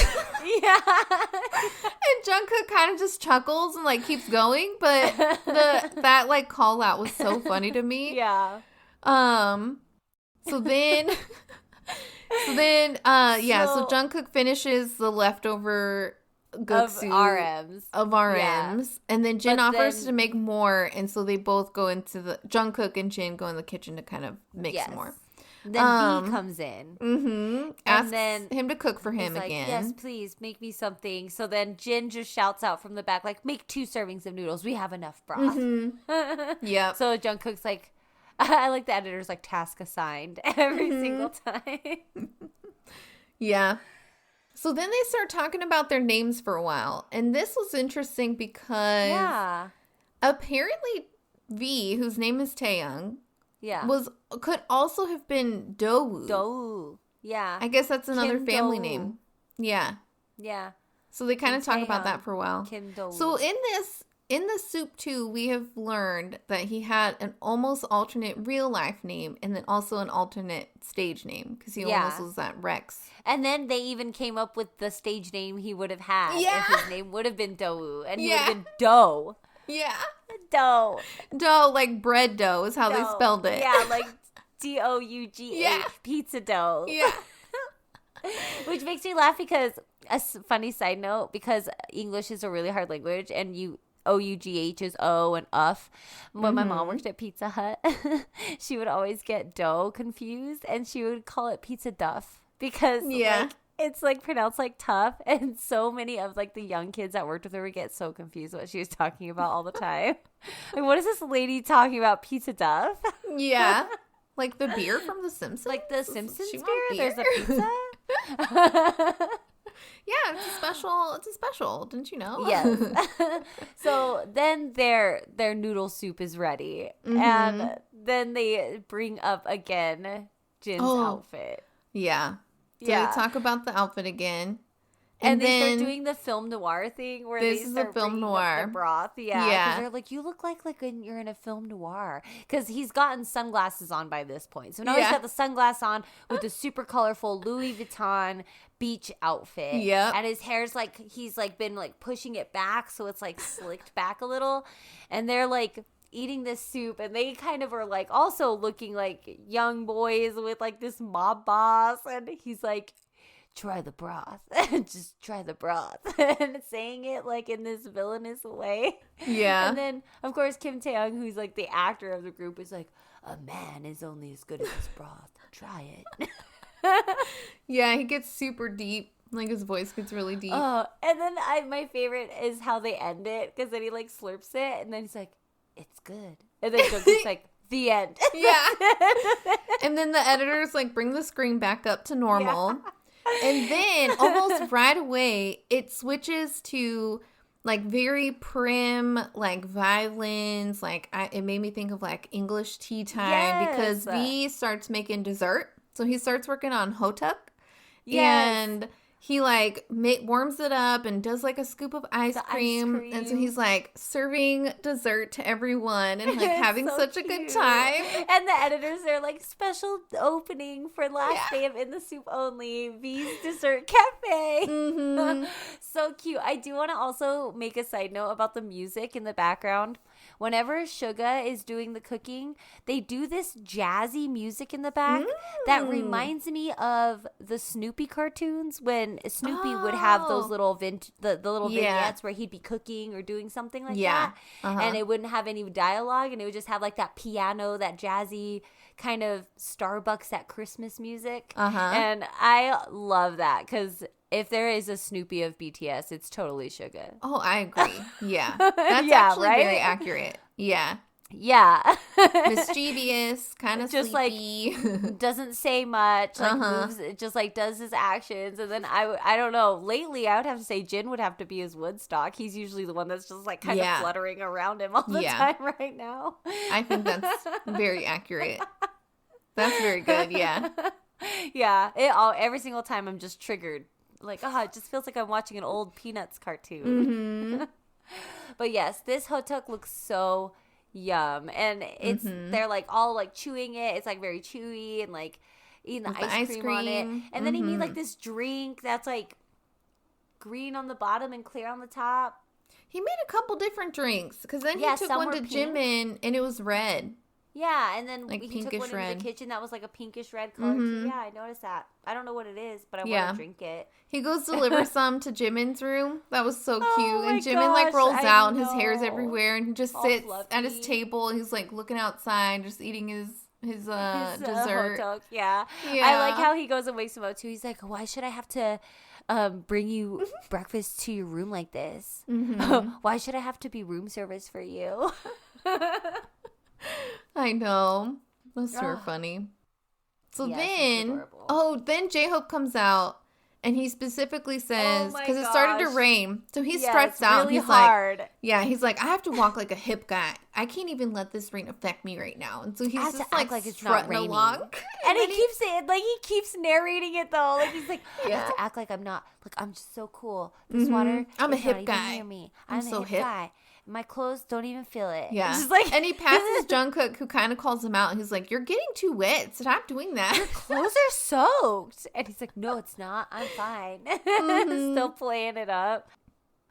Yeah. And Jungkook kind of just chuckles and like keeps going, but that like call out was so funny to me. Yeah. So Jungkook finishes the leftover guksu of RMs. And then Jin offers to make more, and so they both go into Jungkook and Jin go in the kitchen to kind of make some more. Then V comes in. Asks then him to cook for him like, again. yes, please, make me something. So then Jin just shouts out from the back, like, make 2 servings of noodles. We have enough broth. Yep. So Jungkook's like, I like the editor's like task assigned every single time. Yeah. So then they start talking about their names for a while. And this was interesting because apparently V, whose name is Taeyang, could also have been Dowoo. Dowoo. Yeah. I guess that's another Kim family Dowoo. name. Yeah. Yeah. So they kind of talk about that for a while. Kim Dowoo. So in the Soop too, we have learned that he had an almost alternate real life name and then also an alternate stage name because he almost was that Rex. And then they even came up with the stage name he would have had if his name would have been Dowoo and he would have been Dough. Yeah. Dough. Dough, like bread dough is how they spelled it. Yeah, like DOUGH, pizza dough. Yeah. Which makes me laugh because, a funny side note, because English is a really hard language and OUGH is O and UF. When my mom worked at Pizza Hut, she would always get dough confused and she would call it pizza duff because like, it's like pronounced like tough, and so many of like the young kids that worked with her would get so confused what she was talking about all the time. Like, what is this lady talking about? Pizza duff? Yeah. Like the beer from The Simpsons? Like the Simpsons beer? There's a pizza? Yeah, it's a special. Didn't you know? Yes. So then their noodle soup is ready. And then they bring up again Jin's outfit. Yeah. So they talk about the outfit again. And they start doing the film noir thing where they start bringing up the broth. Yeah. Because they're like, you look like you're in a film noir. Because he's gotten sunglasses on by this point. So now he's got the sunglasses on with the super colorful Louis Vuitton beach outfit. Yep. And his hair's like, he's like been like pushing it back. So it's like slicked back a little. And they're like eating this soup. And they kind of are like also looking like young boys with like this mob boss. And he's like, try the broth. Just try the broth. And saying it like in this villainous way. Yeah. And then, of course, Kim Taeyang, who's like the actor of the group, is like, a man is only as good as his broth. Try it. Yeah, he gets super deep. Like his voice gets really deep. Oh, and then my favorite is how they end it, because then he like slurps it, and then he's like, it's good. And then Jungkook's like, the end. Yeah. And then the editors like bring the screen back up to normal. Yeah. And then almost right away, it switches to like very prim, like violins. Like it made me think of like English tea time because V starts making dessert. So he starts working on hotuk. And he like warms it up and does like a scoop of ice cream. And so he's like serving dessert to everyone and like having so such cute. A good time. And the editors are like, special opening for last day of In the Soop only, V's Dessert Cafe. So cute. I do want to also make a side note about the music in the background. Whenever Suga is doing the cooking, they do this jazzy music in the back that reminds me of the Snoopy cartoons when Snoopy would have those little the little vignettes where he'd be cooking or doing something like that. And it wouldn't have any dialogue, and it would just have like that piano, that jazzy kind of Starbucks at Christmas music. And I love that because if there is a Snoopy of BTS, it's totally Suga. Oh, I agree. Yeah. That's actually very accurate. Yeah. Yeah. Mischievous, kind of just sleepy. Like doesn't say much, like moves, just like does his actions. And then I don't know, lately I would have to say Jin would have to be his Woodstock. He's usually the one that's just like kind of fluttering around him all the time right now. I think that's very accurate. That's very good. Yeah. Yeah. Every single time I'm just triggered. Like, it just feels like I'm watching an old Peanuts cartoon. But yes, this hotuk looks so yum. And it's they're like all like chewing it. It's like very chewy and like eating the ice cream on it. And then he made like this drink that's like green on the bottom and clear on the top. He made a couple different drinks because then he took one to Jimin and it was red. Yeah, and then like he took one into the kitchen that was like a pinkish red color too. Yeah, I noticed that. I don't know what it is, but I want to drink it. He goes to deliver some to Jimin's room. That was so cute. And Jimin like rolls out and his hair's everywhere and he just sits at his table and he's like looking outside, just eating his dessert. Dog. Yeah. Yeah. I like how he goes and wakes him up too. He's like, why should I have to bring you breakfast to your room like this? Mm-hmm. Why should I have to be room service for you? I know. Those two are funny. So yes, then J-Hope comes out and he specifically says, because it started to rain, so he struts out. Really he's hard. he's like, I have to walk like a hip guy. I can't even let this rain affect me right now. And so he's just like it's strutting not raining. along. And he keeps saying, like, he keeps narrating it though. Like, he's like, I have Yeah. to act like I'm not, like, I'm just so cool. This water, I'm a is hip not even guy. near me. I'm I'm so a hip. guy. My clothes don't even feel it. Yeah. It's just like, and he passes Jungkook, who kind of calls him out. And he's like, you're getting too wet. Stop doing that. clothes are soaked. And he's like, no, it's not. I'm fine. Still playing it up.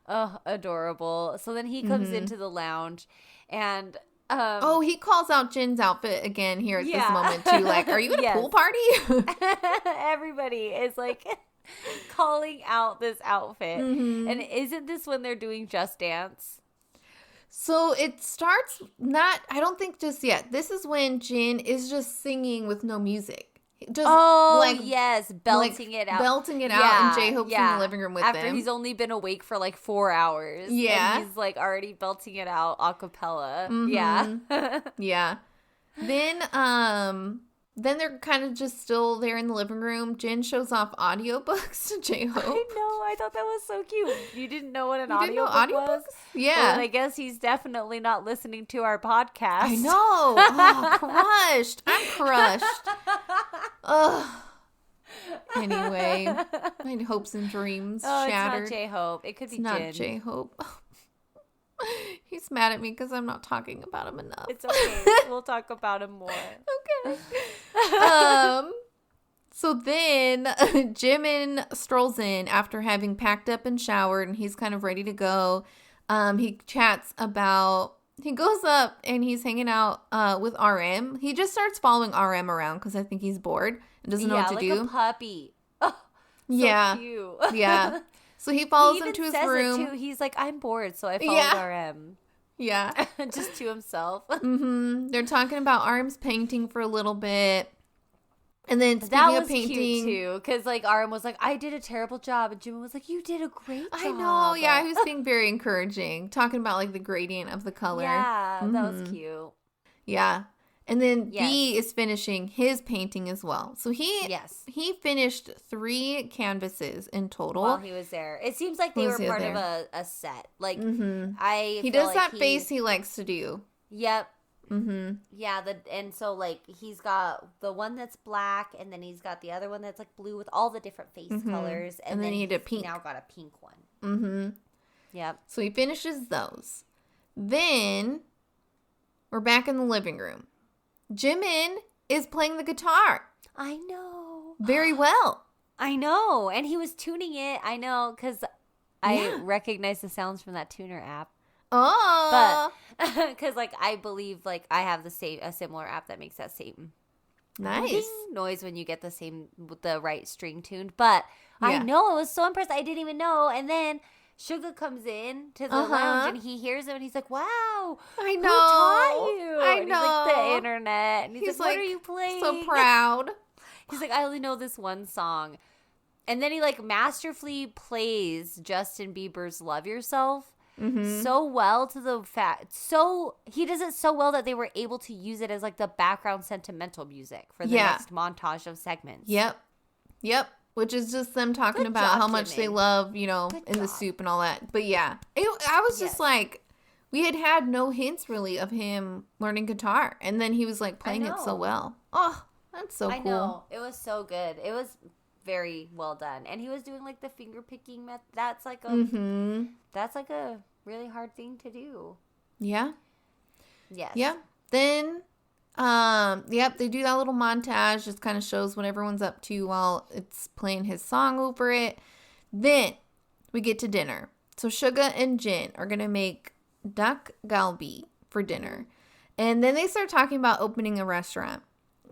Oh, adorable. So then he comes into the lounge and he calls out Jin's outfit again here at this moment too. Like, are you at a pool party? Everybody is like calling out this outfit. And isn't this when they're doing Just Dance? So it starts I don't think just yet. This is when Jin is just singing with no music. Just belting it out. Belting it out, and J-Hope's in the living room with After them. he's only been awake for like 4 hours. Yeah. And he's like already belting it out a cappella. Yeah. Yeah. Then they're kind of just still there in the living room. Jin shows off audiobooks to J-Hope. I know. I thought that was so cute. You didn't know what an audiobook was? Yeah. Well, I guess he's definitely not listening to our podcast. I know. Oh, crushed. I'm crushed. Ugh. Anyway, my hopes and dreams shattered. It's not J-Hope. It could be Jin. Not J-Hope. He's mad at me because I'm not talking about him enough. It's okay. We'll talk about him more. Okay. So then Jimin strolls in after having packed up and showered, and he's kind of ready to go. He goes up and he's hanging out with RM. He just starts following RM around because I think he's bored and doesn't know what to do. Yeah, like a puppy. Oh, so cute. Yeah. So he follows him to his room. It too. He's like, I'm bored, so I followed RM. Yeah. Just to himself. They're talking about RM's painting for a little bit. And then speaking that was of painting, cute too, because like RM was like, I did a terrible job, and Jimin was like, you did a great job. I know, yeah, he was being very encouraging, talking about like the gradient of the color. Yeah, that was cute. Yeah, and then B is finishing his painting as well. So he finished 3 canvases in total while he was there. It seems like they were part of a set. Like he does that face he likes to do. Yep. Yeah, and so like he's got the one that's black, and then he's got the other one that's like blue with all the different face colors, and then he had a pink. Now got a pink one. Yep. So he finishes those. Then we're back in the living room. Jimin is playing the guitar. I know. Very well. I know, and he was tuning it. I know, because I recognize the sounds from that tuner app. Oh, but because like I believe like I have a similar app that makes that same nice noise when you get the right string tuned. But I know, I was so impressed. I didn't even know. And then Suga comes in to the lounge and he hears him and he's like, "Wow, I know, who taught you?" I and know. He's like, the internet. And he's like, "What are you playing?" So proud. He's like, "I only know this one song," and then he like masterfully plays Justin Bieber's "Love Yourself." So well to the fact, he does it so well that they were able to use it as like the background sentimental music for the next montage of segments. Yep. Which is just them talking about how much they love, In the Soop and all that. But yeah, I was just like, we had no hints really of him learning guitar, and then he was like playing it so well. Oh, that's so cool. I know, it was so good. It was very well done, and he was doing like the finger picking method. That's like a really hard thing to do. Yeah. Yes. Yeah. Then they do that little montage, just kind of shows what everyone's up to while it's playing his song over it. Then we get to dinner. So Suga and Jin are gonna make dak galbi for dinner, and then they start talking about opening a restaurant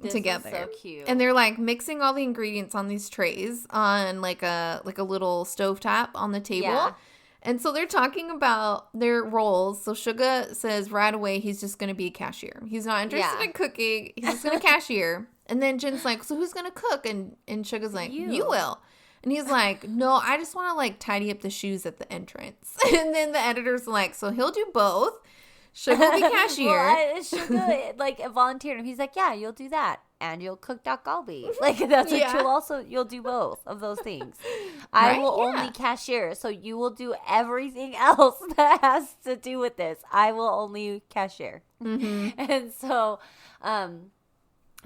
together. Is so cute. And they're like mixing all the ingredients on these trays on like a little stovetop on the table. Yeah. And so they're talking about their roles. So Suga says right away he's just going to be a cashier. He's not interested in cooking. He's just going to cashier. And then Jin's like, so who's going to cook? And Suga's like, you will. And he's like, no, I just want to like tidy up the shoes at the entrance. And then the editor's like, so he'll do both. Suga will be cashier. Suga like volunteered him. He's like, yeah, you'll do that. And you'll cook dak galbi. Like, that's what you'll do both of those things. I will only cashier. So you will do everything else that has to do with this. I will only cashier. Mm-hmm. And so,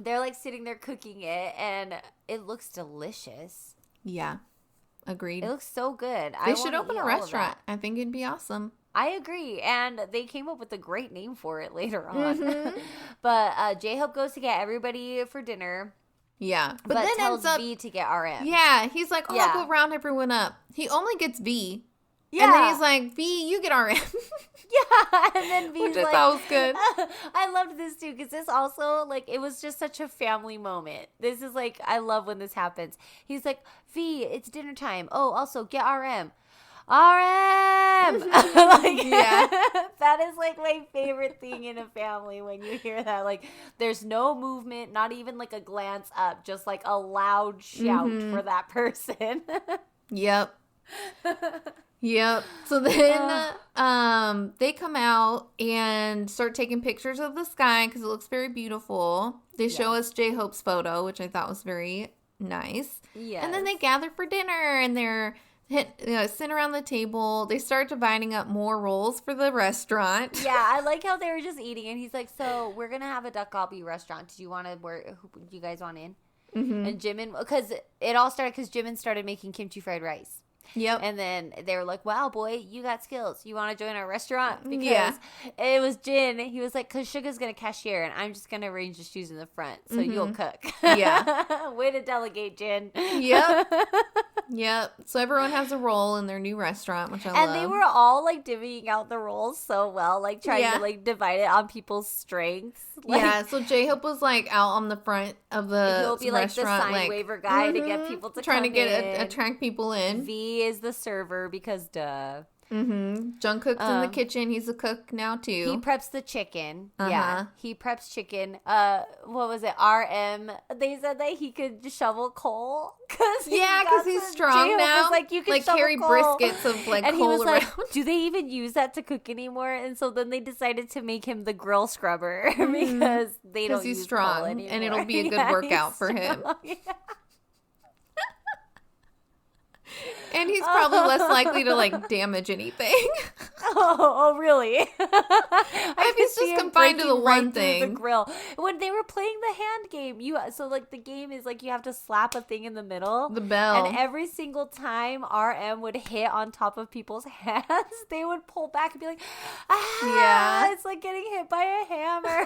they're like sitting there cooking it and it looks delicious. Yeah. Agreed. It looks so good. They should open a restaurant. I think it'd be awesome. I agree. And they came up with a great name for it later on. Mm-hmm. But J-Hope goes to get everybody for dinner. Yeah. But then tells V to get RM. Yeah. He's like, I'll go round everyone up. He only gets V. Yeah. And then he's like, V, you get RM. Yeah. And then V's which I thought was good. I loved this too because this also, like, it was just such a family moment. This is like, I love when this happens. He's like, V, it's dinner time. Oh, also get RM. RM! Like, that is like my favorite thing in a family when you hear that. Like, there's no movement, not even like a glance up, just like a loud shout for that person. Yep. Yep. So then they come out and start taking pictures of the sky because it looks very beautiful. They show us J-Hope's photo, which I thought was very nice. Yeah. And then they gather for dinner and they're sitting around the table. They start dividing up more roles for the restaurant. Yeah, I like how they were just eating, and he's like, "So we're gonna have a dak galbi restaurant. Do you want to? Where you guys want in?" Mm-hmm. And Jimin, because it all started because Jimin started making kimchi fried rice. Yep. And then they were like, wow, boy, you got skills. You want to join our restaurant? Because it was Jin. He was like, because Suga's going to cashier and I'm just going to arrange the shoes in the front. So you'll cook. Yeah. Way to delegate, Jin. Yep. Yep. So everyone has a role in their new restaurant, which I love. And they were all like divvying out the roles so well, like trying to like divide it on people's strengths. Like, so J-Hope was like out on the front of the he'll be like the sign waiver guy to get people to trying come to get attract people in. V is the server because duh. Mm-hmm. Jungkook's in the kitchen. He's a cook now too. He preps the chicken. Yeah, he preps chicken. What was it? RM. They said that he could shovel coal because he's strong now. Was like you can carry coal. Briskets of like and coal he was around. Like, do they even use that to cook anymore? And so then they decided to make him the grill scrubber because they don't. Because he's use strong coal anymore. and it'll be a good workout for him. Yeah. And he's probably less likely to like damage anything. Oh, really? If he's just confined to the one thing. The grill. When they were playing the hand game, so like the game is like you have to slap a thing in the middle, the bell, and every single time RM would hit on top of people's hands, they would pull back and be like, it's like getting hit by a hammer.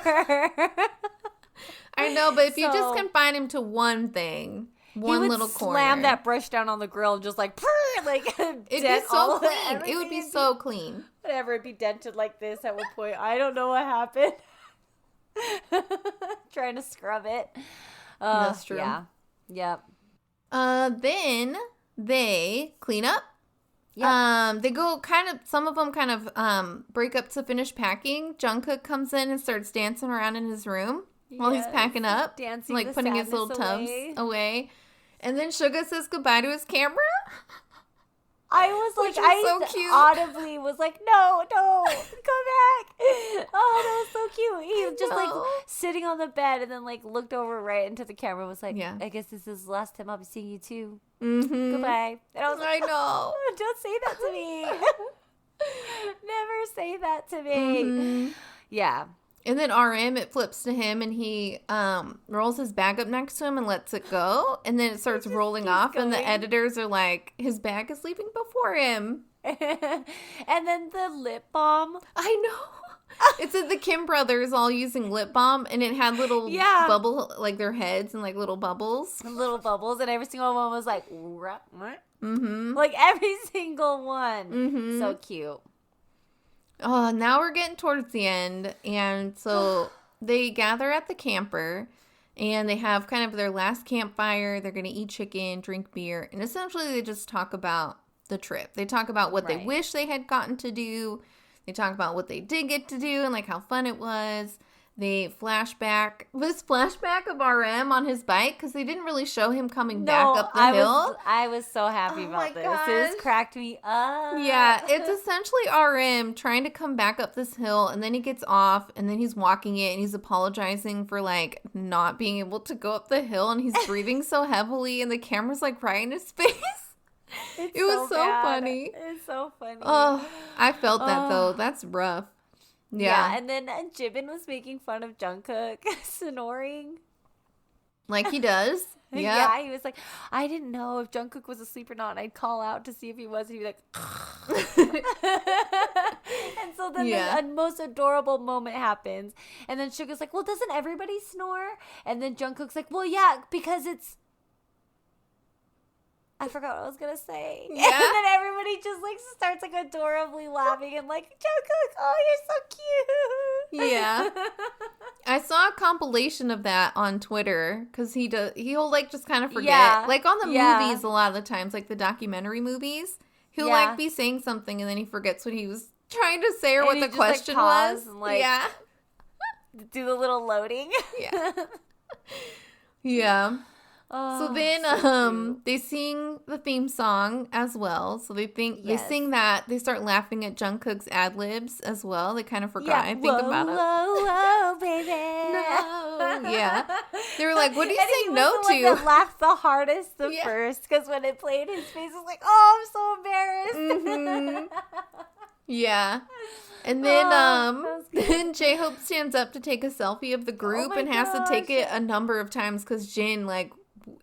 I know, but if you just confine him to one thing. One little corner. Slam that brush down on the grill and just like, it'd be so clean. It would be so clean. Whatever, it'd be dented like this at one point. I don't know what happened. Trying to scrub it. That's true. Yeah. Yep. Then they clean up. Yep. They go some of them break up to finish packing. Jungkook comes in and starts dancing around in his room while he's packing up. Dancing, like putting his little tubs away. And then Suga says goodbye to his camera. I was like, so cute. Audibly was like, no, come back. Oh, that was so cute. He was just like sitting on the bed and then like looked over right into the camera and was like, I guess this is the last time I'll be seeing you too. Mm-hmm. Goodbye. And I was like, I know. Don't say that to me. Never say that to me. Mm-hmm. Yeah. And then RM, it flips to him, and he rolls his bag up next to him and lets it go. And then it starts rolling off, and the editors are like, his bag is leaving before him. And then the lip balm. I know. It said the Kim brothers all using lip balm, and it had little bubble, like their heads and like little bubbles. Little bubbles, and every single one was like, what? Mm-hmm. Like every single one. Mm-hmm. So cute. Oh, now we're getting towards the end, and so they gather at the camper, and they have kind of their last campfire. They're going to eat chicken, drink beer, and essentially they just talk about the trip. They talk about what they Right. wish they had gotten to do. They talk about what they did get to do and like how fun it was. They flashback of RM on his bike because they didn't really show him coming back up the hill. I was so happy about this. This cracked me up. Yeah, it's essentially RM trying to come back up this hill, and then he gets off, and then he's walking it, and he's apologizing for like not being able to go up the hill, and he's breathing so heavily, and the camera's like right in his face. It was so funny. It's so funny. Oh, I felt that though. That's rough. Yeah. And then Jimin was making fun of Jungkook snoring. Like he does. Yeah, he was like, I didn't know if Jungkook was asleep or not, and I'd call out to see if he was, and he'd be like, and so then the most adorable moment happens, and then Suga's like, well, doesn't everybody snore? And then Jungkook's like, well, yeah, because it's, I forgot what I was gonna say. Yeah. And then everybody just like starts like adorably laughing and like, Jungkook, oh, you're so cute. Yeah. I saw a compilation of that on Twitter because he'll like just kind of forget. Yeah. Like on the movies a lot of the times, like the documentary movies, he'll like be saying something and then he forgets what he was trying to say or and what the question was. And, like, do the little loading. Yeah. Yeah. Oh, so then they sing the theme song as well. So they sing that. They start laughing at Jungkook's ad-libs as well. They kind of forgot, I think, about it. Whoa, baby. No. Yeah. They were like, what are you saying no to? He laughed the hardest first because when it played, his face was like, oh, I'm so embarrassed. Mm-hmm. Yeah. And then then J-Hope stands up to take a selfie of the group and has to take it a number of times because Jin, like,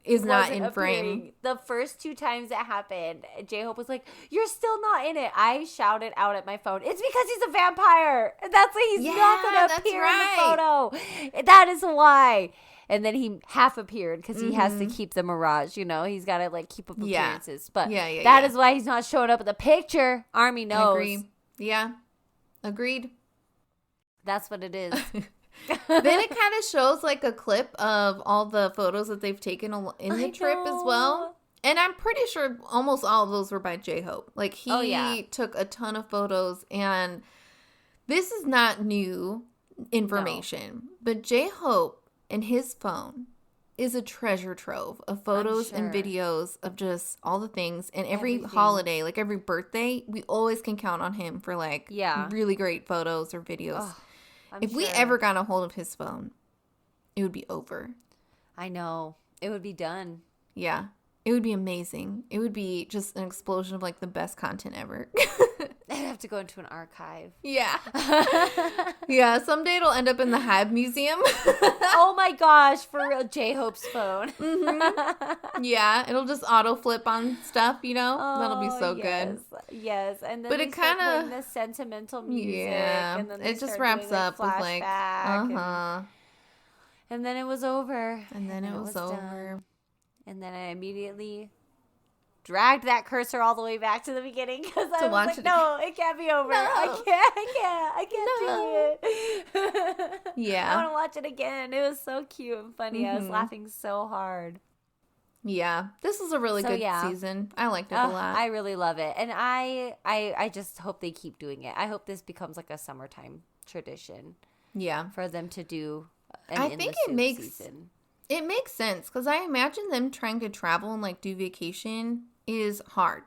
is not in frame. The first 2 times it happened, J-Hope was like, you're still not in it. I shouted out at my phone, it's because he's a vampire. That's why he's not going to appear in the photo. That is why. And then he half appeared because he has to keep the mirage, you know? He's got to, like, keep up appearances. But that is why he's not showing up in the picture. Army knows. I agree. Yeah. Agreed. That's what it is. Then it kind of shows like a clip of all the photos that they've taken in the trip as well. And I'm pretty sure almost all of those were by J-Hope. Like he took a ton of photos, and this is not new information, but J-Hope and his phone is a treasure trove of photos and videos of just all the things. And every holiday, like every birthday, we always can count on him for like really great photos or videos. If we ever got a hold of his phone, it would be over. I know. It would be done. Yeah. It would be amazing. It would be just an explosion of like the best content ever. I'd have to go into an archive. Yeah. Yeah. Someday it'll end up in the Hive Museum. Oh my gosh. For real. J-Hope's phone. Mm-hmm. Yeah. It'll just auto flip on stuff, you know? That'll be so good. Yes. And then but it kind of the sentimental music. Yeah. And then it just wraps doing, up with like, and then it was over. And then it was over. Done. And then I immediately dragged that cursor all the way back to the beginning because I was like, no, it can't be over. No. I can't do it. Yeah. I want to watch it again. It was so cute and funny. I was laughing so hard. Yeah. This was a really good season. I liked it a lot. I really love it. And I just hope they keep doing it. I hope this becomes like a summertime tradition. Yeah. For them to do I think it makes season. It makes sense because I imagine them trying to travel and like do vacation is hard.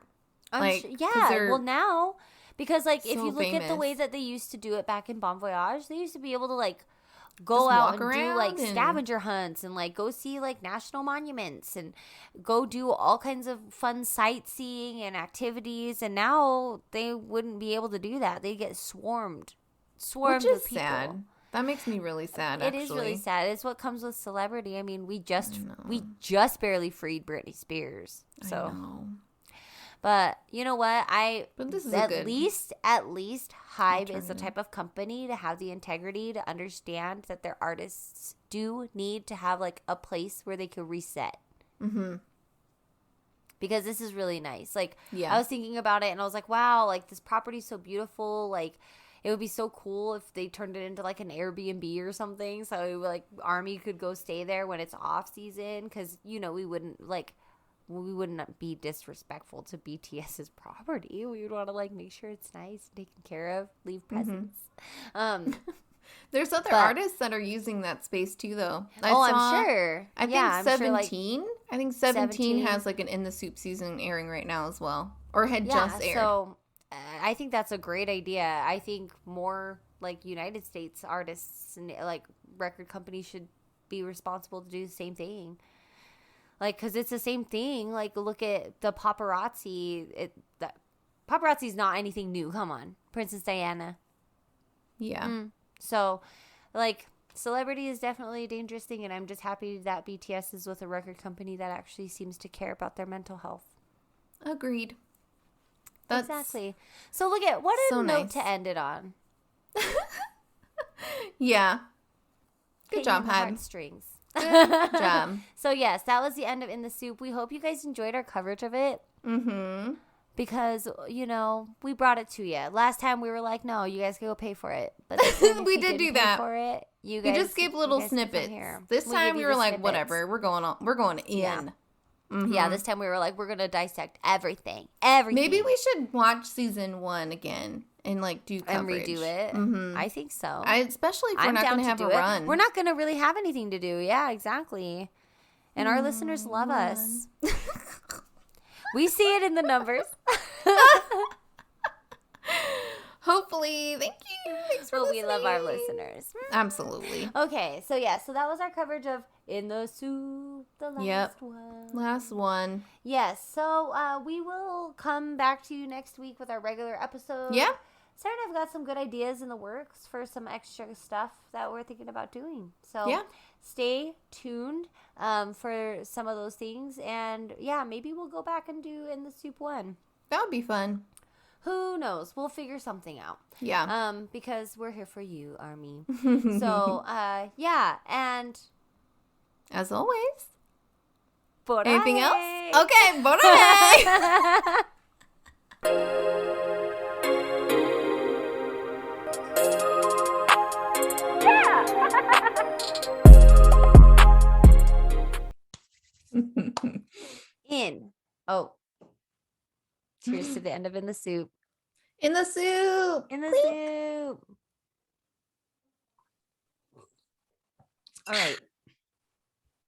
Well, now because like if you look at the way that they used to do it back in Bon Voyage, they used to be able to like go out and do like scavenger hunts and like go see like national monuments and go do all kinds of fun sightseeing and activities. And now they wouldn't be able to do that. They get swarmed which is with people. Sad. That makes me really sad, actually. It is really sad. It's what comes with celebrity. I mean, we just barely freed Britney Spears. So, I know. But you know what? But this is at least Hive is the type of company to have the integrity to understand that their artists do need to have like a place where they can reset. Mm-hmm. Because this is really nice. Like, I was thinking about it and I was like, wow, like this property's so beautiful. Like, it would be so cool if they turned it into like an Airbnb or something. So like Army could go stay there when it's off season. Because, you know, we wouldn't like we wouldn't be disrespectful to BTS's property. We would want to like make sure it's nice, taken care of, leave presents. There's other artists that are using that space too, though. I'm sure. I think 17. Sure, like, I think 17 has like an In the Soop season airing right now as well, or had just aired. So I think that's a great idea. I think more like United States artists and like record companies should be responsible to do the same thing. Like, because it's the same thing. Like, look at the paparazzi. Paparazzi's not anything new. Come on. Princess Diana. Yeah. So, like, celebrity is definitely a dangerous thing, and I'm just happy that BTS is with a record company that actually seems to care about their mental health. Agreed. Exactly. So, look at what a note to end it on. Yeah. Good job, Had. Strings. Good job. So, yes, that was the end of In the Soop. We hope you guys enjoyed our coverage of it. Mm-hmm. Because, you know, we brought it to you. Last time we were like, no, you guys can go pay for it. But we did do that. For it, we just gave little snippets. This time we were like, whatever, we're going in. Yeah. Mm-hmm. Yeah, this time we were like, we're going to dissect everything. Maybe we should watch season 1 again and like do coverage. And redo it. Mm-hmm. I think so. Especially if we're not going to have a run. We're not going to really have anything to do. Yeah, exactly. And our listeners love us. We see it in the numbers. Hopefully. Thank you. Thanks for listening. We love our listeners. Absolutely. Okay. So, so that was our coverage of In the Soop, the last one. Last one. Yes. So, we will come back to you next week with our regular episode. Yeah. Sarah and I've got some good ideas in the works for some extra stuff that we're thinking about doing. So, stay tuned for some of those things. And, maybe we'll go back and do In the Soop 1. That would be fun. Who knows? We'll figure something out. Yeah. Because we're here for you, Army. So, and as always, Borahae. Anything else? Okay, Borahae. Cheers to the end of In the Soop. In the Soop. In the Soop. All right.